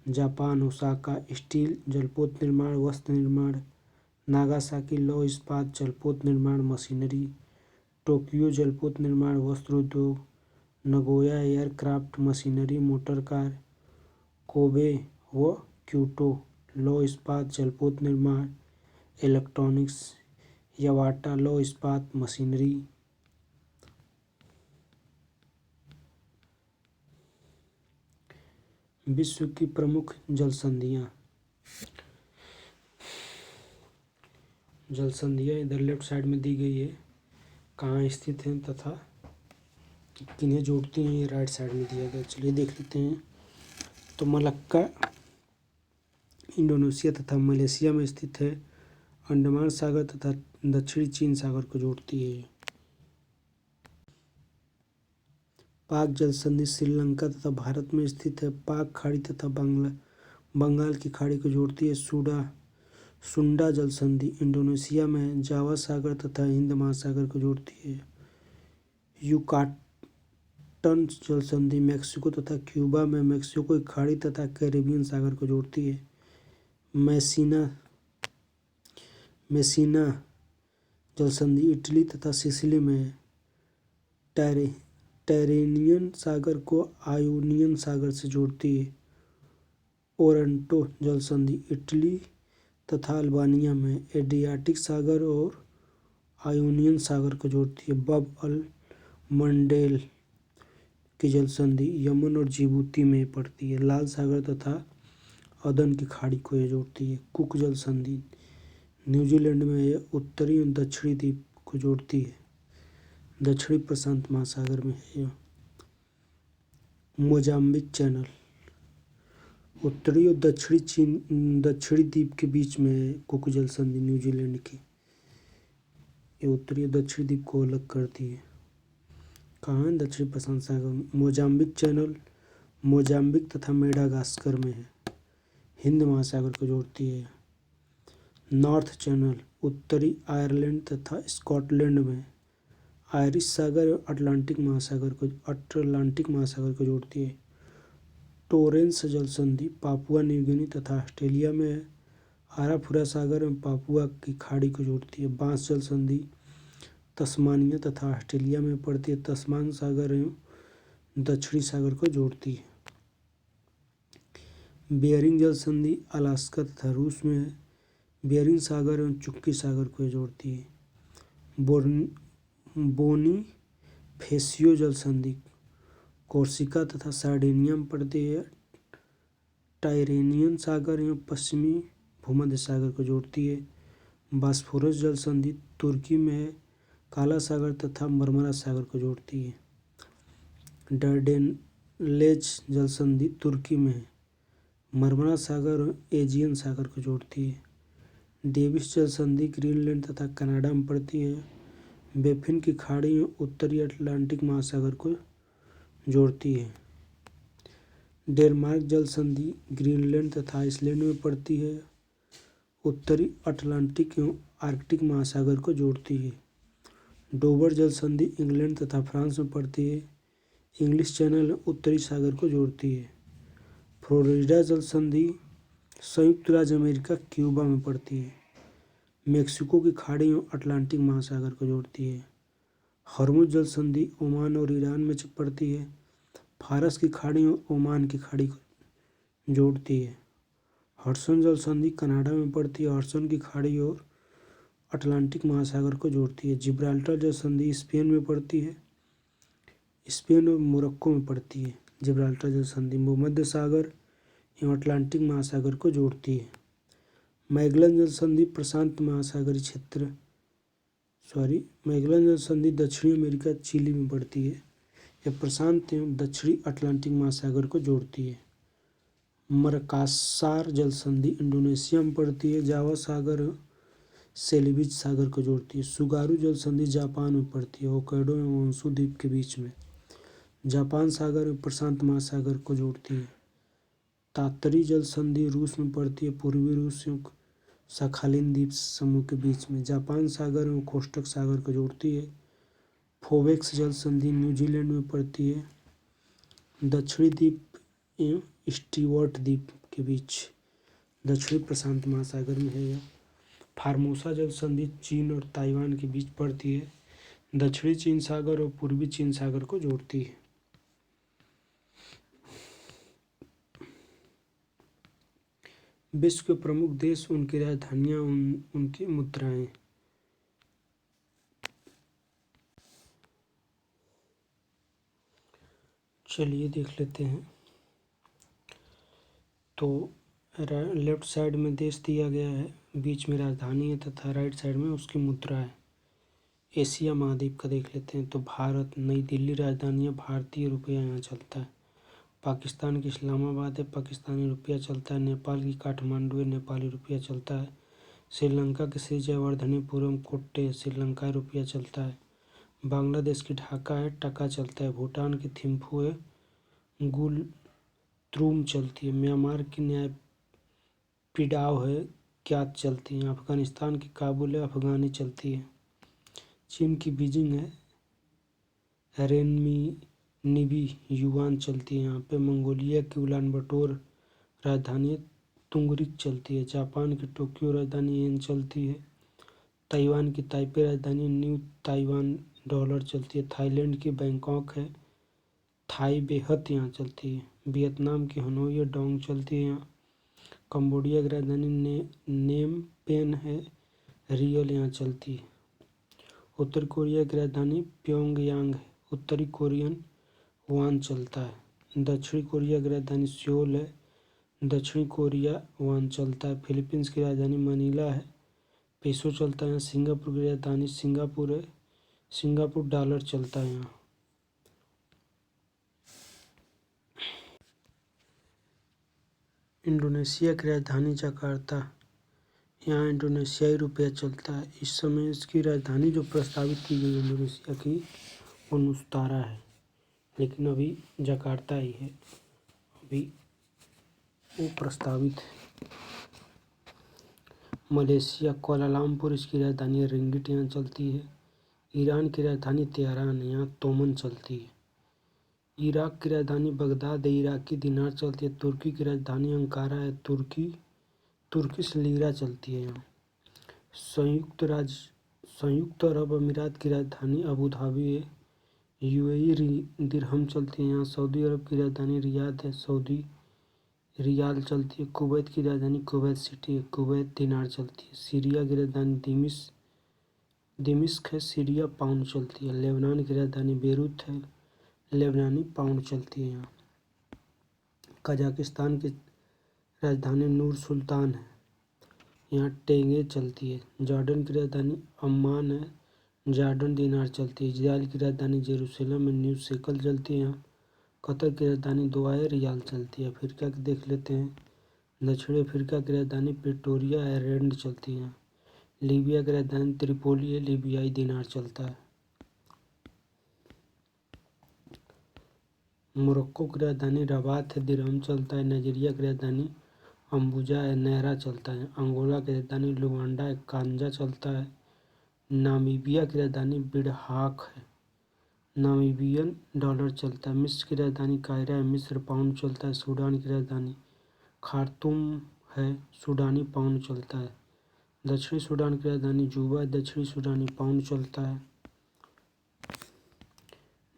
[SPEAKER 1] जापान ओसाका स्टील जलपोत निर्माण वस्त्र निर्माण, नागासाकी लौह इस्पात जलपोत निर्माण मशीनरी, टोक्यो जलपोत निर्माण वस्त्र उद्योग, Nagoya aircraft machinery motor car, Kobe व क्योटो लौह इस्पात जलपोत निर्माण इलेक्ट्रॉनिक्स, यावाटा लौह इस्पात मशीनरी। विश्व की प्रमुख जलसंधियाँ। जलसंधियाँ इधर लेफ्ट साइड में दी गई है, कहाँ स्थित हैं तथा किन्हें जोड़ती हैं, ये राइट साइड में दिया गया। चलिए देख लेते हैं। तो मलक्का इंडोनेशिया तथा मलेशिया में स्थित है। अंडमान सागर तथा दक्षिणी चीन सागर को जोड़ती है। पाक जलसंधि श्रीलंका तथा भारत में स्थित है। पाक खाड़ी तथा बंगाल की खाड़ी को जोड़ती है। सुंडा जलसंधि इंडोनेशिया में है। जावा सागर तथा हिंद महासागर को जोड़ती है। युकाटन जलसंधि मेक्सिको तथा क्यूबा में मेक्सिको की खाड़ी तथा कैरिबियन सागर को जोड़ती है। मेसिना जलसंधि इटली तथा सिसिली में है। टैरेनियन सागर को आयोनियन सागर से जोड़ती है। ओरंटो जलसंधि इटली तथा अल्बानिया में एड्रियाटिक सागर और आयोनियन सागर को जोड़ती है। बब अल मंडेब की जलसंधि यमन और जिबूती में पड़ती है। लाल सागर तथा अदन की खाड़ी को यह जोड़ती है। कुक जलसंधि न्यूजीलैंड में यह उत्तरी और दक्षिणी द्वीप को जोड़ती है। दक्षिणी प्रशांत महासागर में है। मोजाम्बिक चैनल उत्तरी और दक्षिणी द्वीप के बीच में है। कुक जलसंधि न्यूजीलैंड की ये उत्तरी और दक्षिणी द्वीप को अलग करती है। कहाँ है? दक्षिणी प्रशांत सागर में। मोजाम्बिक चैनल मोजाम्बिक तथा मेडागास्कर में है। हिंद महासागर को जोड़ती है। नॉर्थ चैनल उत्तरी आयरलैंड तथा स्कॉटलैंड में। आयरिश सागर और अटलांटिक महासागर को जोड़ती है। टोरेंस जलसंधि पापुआ न्यू गिनी तथा ऑस्ट्रेलिया में है। आराफुरा सागर एवं पापुआ की खाड़ी को जोड़ती है। बांस जलसंधि तस्मानिया तथा ऑस्ट्रेलिया में पड़ती है। तस्मान सागर एवं दक्षिणी सागर को जोड़ती है। बेयरिंग जलसंधि अलास्का तथा रूस में है। बेयरिंग सागर एवं चुक्की सागर को जोड़ती है। बोनीफेसियो जलसंधि कोर्सिका तथा सार्डिनिया में पड़ती है। टाइरेनियन सागर एवं पश्चिमी भूमध्य सागर को जोड़ती है। बास्फोरस जलसंधि तुर्की में है। काला सागर तथा मरमरा सागर को जोड़ती है। डार्डेनलेज जलसंधि तुर्की में है। मरमरा सागर और एजियन सागर को जोड़ती है। डेविस जलसंधि ग्रीनलैंड तथा कनाडा में पड़ती है। बेफिन की खाड़ी उत्तरी अटलांटिक महासागर को जोड़ती है। डेनमार्क जलसंधि ग्रीनलैंड तथा आइसलैंड में पड़ती है। उत्तरी अटलांटिक एवं आर्कटिक महासागर को जोड़ती है। डोवर जलसंधि इंग्लैंड तथा फ्रांस में पड़ती है। इंग्लिश चैनल उत्तरी सागर को जोड़ती है। फ्लोरिडा जलसंधि संयुक्त राज्य अमेरिका क्यूबा में पड़ती है। मेक्सिको की खाड़ी एवं अटलांटिक महासागर को जोड़ती है। हर्मुज जलसंधि ओमान और ईरान में पड़ती है। फारस की खाड़ी एवं ओमान की खाड़ी को जोड़ती है। हडसन जलसंधि कनाडा में पड़ती है। हडसन की खाड़ी और अटलांटिक महासागर को जोड़ती है। जिब्राल्टर जलसंधि स्पेन में पड़ती है। स्पेन और मोरक्को में पड़ती है। जिब्राल्टर जलसंधि भूमध्य सागर एवं अटलांटिक महासागर को जोड़ती है। मैगलन जलसंधि प्रशांत महासागरीय क्षेत्र मैगेलन जल संधि दक्षिणी अमेरिका चिली में पड़ती है। यह प्रशांत एवं दक्षिणी अटलांटिक महासागर को जोड़ती है। मरकासार जल संधि इंडोनेशिया में पड़ती है। जावा सागर सेलिविज सागर को जोड़ती है। सुगारू जल संधि जापान में पड़ती है, होक्काइडो एवं होन्शु द्वीप के बीच में। जापान सागर एवं प्रशांत महासागर को जोड़ती है। तातरी जल संधि रूस में पड़ती है, पूर्वी रूस एवं सखालिन द्वीप समूह के बीच में। जापान सागर एवं कोष्टक सागर को जोड़ती है। फोवेक्स जल संधि न्यूजीलैंड में पड़ती है, दक्षिणी द्वीप एवं स्टीवर्ट द्वीप के बीच दक्षिणी प्रशांत महासागर में है यह। फार्मोसा जल संधि चीन और ताइवान के बीच पड़ती है, दक्षिणी चीन सागर और पूर्वी चीन सागर को जोड़ती है। विश्व के प्रमुख देश, उनकी राजधानियां, उनकी मुद्राएं। चलिए देख लेते हैं। तो लेफ्ट साइड में देश दिया गया है, बीच में राजधानी है तथा राइट साइड में उसकी मुद्रा है। एशिया महाद्वीप का देख लेते हैं। तो भारत, नई दिल्ली राजधानी है, भारतीय रुपया यहाँ चलता है। पाकिस्तान की इस्लामाबाद है, पाकिस्तानी रुपया चलता है। नेपाल की काठमांडू है, नेपाली रुपया चलता है। श्रीलंका के श्री जयवर्धनेपुरम कोट्टे, श्रीलंका रुपया चलता है। बांग्लादेश की ढाका है, टका चलता है। भूटान की थिम्फू है, गुलद्रुम चलती है। म्यांमार की न्यायपिडाव है, क्यात चलती है। अफगानिस्तान की काबुल है, अफगानी चलती है। चीन की बीजिंग है, रेनमिनिबी युआन चलती है यहाँ पे। मंगोलिया की उलानबटोर राजधानी है, तुंगरिक चलती है। जापान की टोक्यो राजधानी येन चलती है। ताइवान की ताइपे राजधानी न्यू ताइवान डॉलर चलती है। थाईलैंड की बैंकॉक है, थाई बेहत यहाँ चलती है। वियतनाम की हनोई डोंग चलती है यहाँ। कंबोडिया की राजधानी नेम पेन है, रियल यहाँ चलती है। उत्तर कोरिया की राजधानी प्योंगयांग है, उत्तरी कोरियन वान चलता है। दक्षिणी कोरिया की राजधानी सियोल है, दक्षिणी कोरिया वान चलता है। फिलीपींस की राजधानी मनीला है, पेसो चलता है। सिंगापुर की राजधानी सिंगापुर है, सिंगापुर डॉलर चलता है यहाँ। इंडोनेशिया की राजधानी जकार्ता, यहाँ इंडोनेशियाई रुपया चलता है। इस समय इसकी राजधानी जो प्रस्तावित की गई इंडोनेशिया की, वो नुस्तारा है, लेकिन अभी जकार्ता ही है, अभी वो प्रस्तावित है। मलेशिया कुआलालंपुर, इसकी राजधानी है, रिंगिट यहाँ चलती है। ईरान की राजधानी तेहरान है, यहाँ तोमन चलती है। इराक की राजधानी बगदाद है, इराकी दिनार चलती है। तुर्की की राजधानी अंकारा है, तुर्किश लीरा चलती है यहाँ। संयुक्त अरब अमीरात की राजधानी अबू धाबी है, यूएई दिरहम चलती है यहाँ। सऊदी अरब की राजधानी रियाद है, सऊदी रियाल चलती है। कुवैत की राजधानी कुवैत सिटी है, कुवैत दिनार चलती है। सीरिया की राजधानी दिमिश्क है, सीरिया पाउंड चलती है। लेबनान की राजधानी बेरूत है, लेबनानी पाउंड चलती है यहाँ। कजाकिस्तान की राजधानी नूर सुल्तान है, यहाँ टेंगे चलती है। जॉर्डन की राजधानी अम्मान है, जॉर्डन दिनार चलती है। इजराइल की राजधानी जेरूसलम में न्यू शेकल चलती है यहाँ। कतर की राजधानी दुआ है, रियाल चलती है। अफ्रीका की देख लेते हैं। दक्षिणी अफ्रीका की राजधानी प्रिटोरिया है, रैंड चलती है यहाँ। लीबिया की राजधानी त्रिपोली है, लीबियाई दिनार चलता है। मोरक्को की राजधानी रबात है, दिरहम चलता है। नाइजीरिया की राजधानी अम्बुजा है, नायरा चलता है। अंगोला की राजधानी लुआंडा है, कांजा चलता है। नामीबिया की राजधानी बिडहाक है, नामीबियन डॉलर चलता है। मिस्र की राजधानी कायरा है, मिस्र पाउंड चलता है। सूडान की राजधानी खार्तूम है, सूडानी पाउंड चलता है। दक्षिणी सूडान की राजधानी जूबा है, दक्षिणी सूडानी पाउंड चलता है।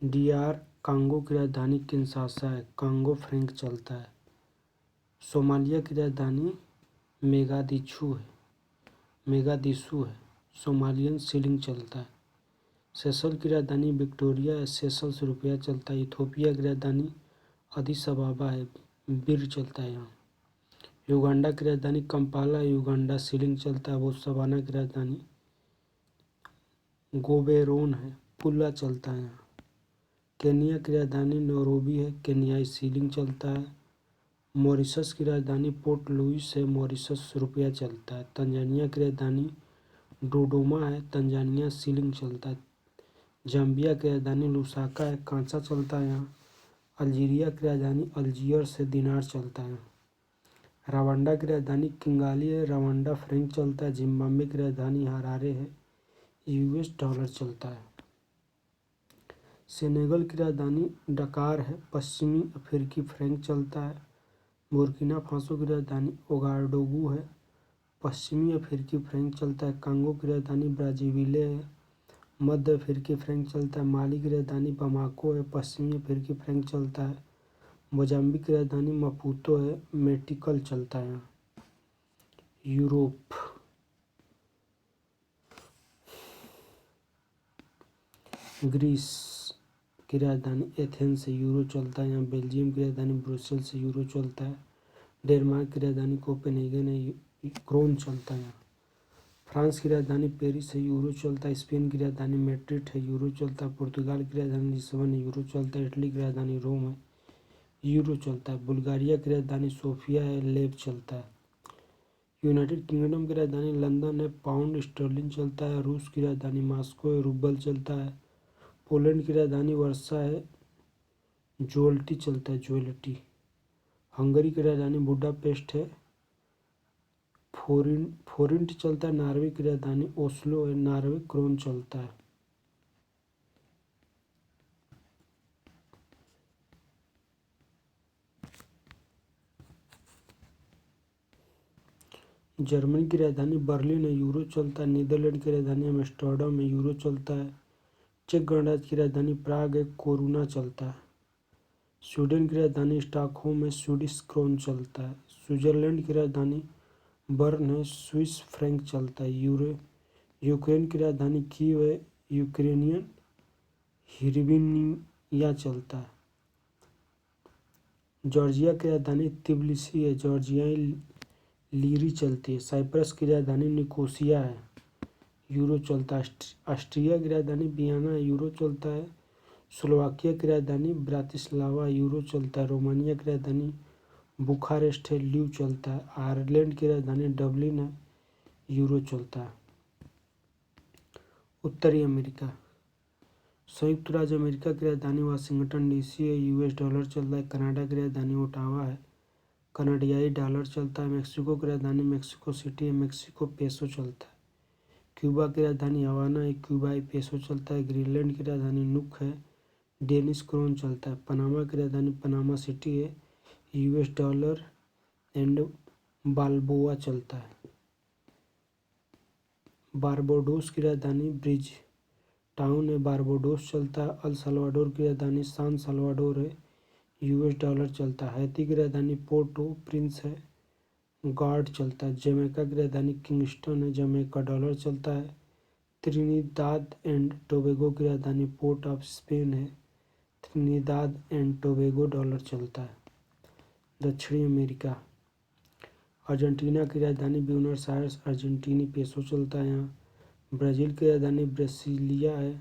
[SPEAKER 1] डीआर कांगो की राजधानी किंशासा है, कांगो फ्रैंक चलता है। सोमालिया की राजधानी मेगादिशु है, सोमालियन शिलिंग चलता है। सेशल की राजधानी विक्टोरिया है, सेशल्स रुपया चलता है। इथोपिया की राजधानी अदिस अबाबा है, बिर चलता है यहाँ। युगांडा की राजधानी कंपाला, युगांडा शिलिंग चलता है। बोत्सवाना की राजधानी गोबेरोन है, पुल्ला चलता है यहाँ। केन्या की राजधानी नैरोबी है, केन्याई सीलिंग चलता है। मॉरिशस की राजधानी पोर्ट लुइस है, मॉरिशस रुपया चलता है। तंजानिया की राजधानी डोडोमा है, तंजानिया सीलिंग चलता है। जाम्बिया की राजधानी लुसाका है, कांसा चलता है यहाँ। अल्जीरिया की राजधानी अल्जियर्स है, दिनार चलता है। रवांडा की राजधानी किंगाली है, रवांडा फ्रैंक चलता है। जिम्बाब्वे की राजधानी हरारे है, यूएस डॉलर चलता है। सेनेगल की राजधानी डकार है, पश्चिमी अफ्रीकी फ्रैंक चलता है। बुर्किना फासो की राजधानी ओगाडोगू है, पश्चिमी अफ्रीकी फ्रैंक चलता है। कांगो की राजधानी ब्राज़ाविले है, मध्य अफ्रीकी फ्रैंक चलता है। माली की राजधानी बमाको है, पश्चिमी अफ्रीकी फ्रैंक चलता है। मोजाम्बिक की राजधानी मपूतो है, मेटिकल चलता है। यूरोप, ग्रीस की राजधानी एथेंस से यूरो चलता है यहाँ। बेल्जियम की राजधानी ब्रुसेल से यूरो चलता है। डेनमार्क की राजधानी कोपेनहेगन है, क्रोन चलता है यहाँ। फ्रांस की राजधानी पेरिस है, यूरो चलता है। स्पेन की राजधानी मैड्रिड है, यूरो चलता है। पुर्तगाल की राजधानी लिस्बन है, यूरो चलता है। इटली की राजधानी रोम है, यूरो चलता है। बुल्गारिया की राजधानी सोफिया है, लेब चलता है। यूनाइटेड किंगडम की राजधानी लंदन है, पाउंड स्टर्लिंग चलता है। रूस की राजधानी मॉस्को है, रूबल चलता है। पोलैंड की राजधानी वर्सा है, ज्वेल्टी चलता है, ज्वेल्टी। हंगरी की राजधानी बुडापेस्ट है, फोरिंट चलता है। नॉर्वे की राजधानी ओस्लो है, नॉर्वे क्रोन चलता है। जर्मनी की राजधानी बर्लिन है, यूरो चलता है। नीदरलैंड की राजधानी एम्स्टर्डम है, यूरो चलता है। चेक गणराज्य की राजधानी प्राग है, कोरुना चलता है। स्वीडन की राजधानी स्टॉकहोम है, स्वीडिश क्रोन चलता है। स्विट्जरलैंड की राजधानी बर्न है, स्विस फ्रैंक चलता है। यूक्रेन की राजधानी कीव है, यूक्रेनियन हिरविनिया चलता है। जॉर्जिया की राजधानी तिबिलिसी है, जॉर्जियाई लीरी चलती है। साइप्रस की राजधानी निकोसिया है, यूरो चलता है। ऑस्ट्रिया की राजधानी वियना है, यूरो चलता है। स्लोवाकिया की राजधानी ब्रातिस्लावा, यूरो चलता है। रोमानिया की राजधानी बुखारेस्ट है, ल्यू चलता है। आयरलैंड की राजधानी डबलिन है, यूरो चलता है। उत्तरी अमेरिका, संयुक्त राज्य अमेरिका की राजधानी वाशिंगटन डीसी है, यूएस डॉलर चलता है। कनाडा की राजधानी ओटावा है, कनाडियाई डॉलर चलता है। मेक्सिको की राजधानी मेक्सिको सिटी है, मेक्सिको पेसो चलता है। क्यूबा की राजधानी हवाना है, क्यूबाई पेसो चलता है। ग्रीनलैंड की राजधानी नुक है, डेनिश क्रोन चलता है। पनामा की राजधानी पनामा सिटी है, यूएस डॉलर एंड बाल्बोआ चलता है। बारबाडोस की राजधानी ब्रिज टाउन है, बारबाडोस चलता है। अल सल्वाडोर की राजधानी सान सल्वाडोर है, यूएस डॉलर चलता है। हैती की राजधानी पोर्टो प्रिंस है, गार्ड चलता है। जमैका की राजधानी किंगस्टन है, जमैका डॉलर चलता है। त्रिनिदाद एंड टोबैगो की राजधानी पोर्ट ऑफ स्पेन है, त्रिनिदाद एंड टोबैगो डॉलर चलता है। दक्षिणी अमेरिका, अर्जेंटीना की राजधानी ब्यूनस आयर्स, अर्जेंटीनी पेसो चलता है यहाँ। ब्राज़ील की राजधानी ब्रासिलिया है,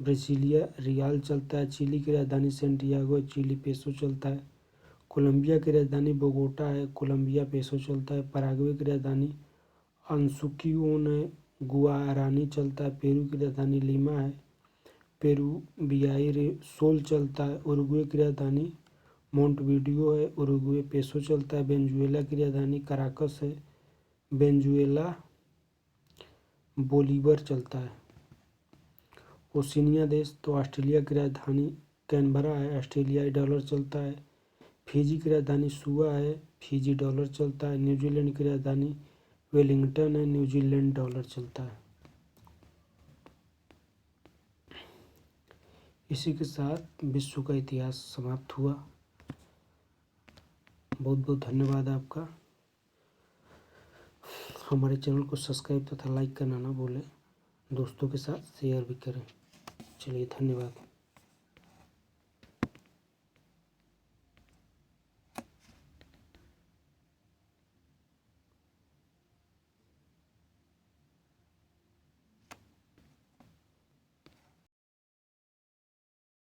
[SPEAKER 1] ब्राज़ीलिया रियाल चलता है। चिली की राजधानी सेंटियागो, चिली पेसो चलता है। कोलंबिया की राजधानी बोगोटा है, कोलंबिया पेसो चलता है। पराग्वे की राजधानी अंसुकियोन है, गुआरानी चलता है। पेरू की राजधानी लीमा है, पेरुवियाई सोल चलता है। उरुग्वे की राजधानी मोंटवीडियो है, उरुग्वे पेसो चलता है। वेनेजुएला की राजधानी कराकस है, वेनेजुएला बोलीवर चलता है। ओशिनिया देश तो ऑस्ट्रेलिया की राजधानी कैनबरा है, ऑस्ट्रेलियाई डॉलर चलता है। फिजी की राजधानी सुआ है, फिजी डॉलर चलता है। न्यूजीलैंड की राजधानी वेलिंगटन है, न्यूजीलैंड डॉलर चलता है। इसी के साथ विश्व का इतिहास समाप्त हुआ। बहुत बहुत धन्यवाद आपका। हमारे चैनल को सब्सक्राइब तथा लाइक करना ना भूलें, दोस्तों के साथ शेयर भी करें। चलिए, धन्यवाद।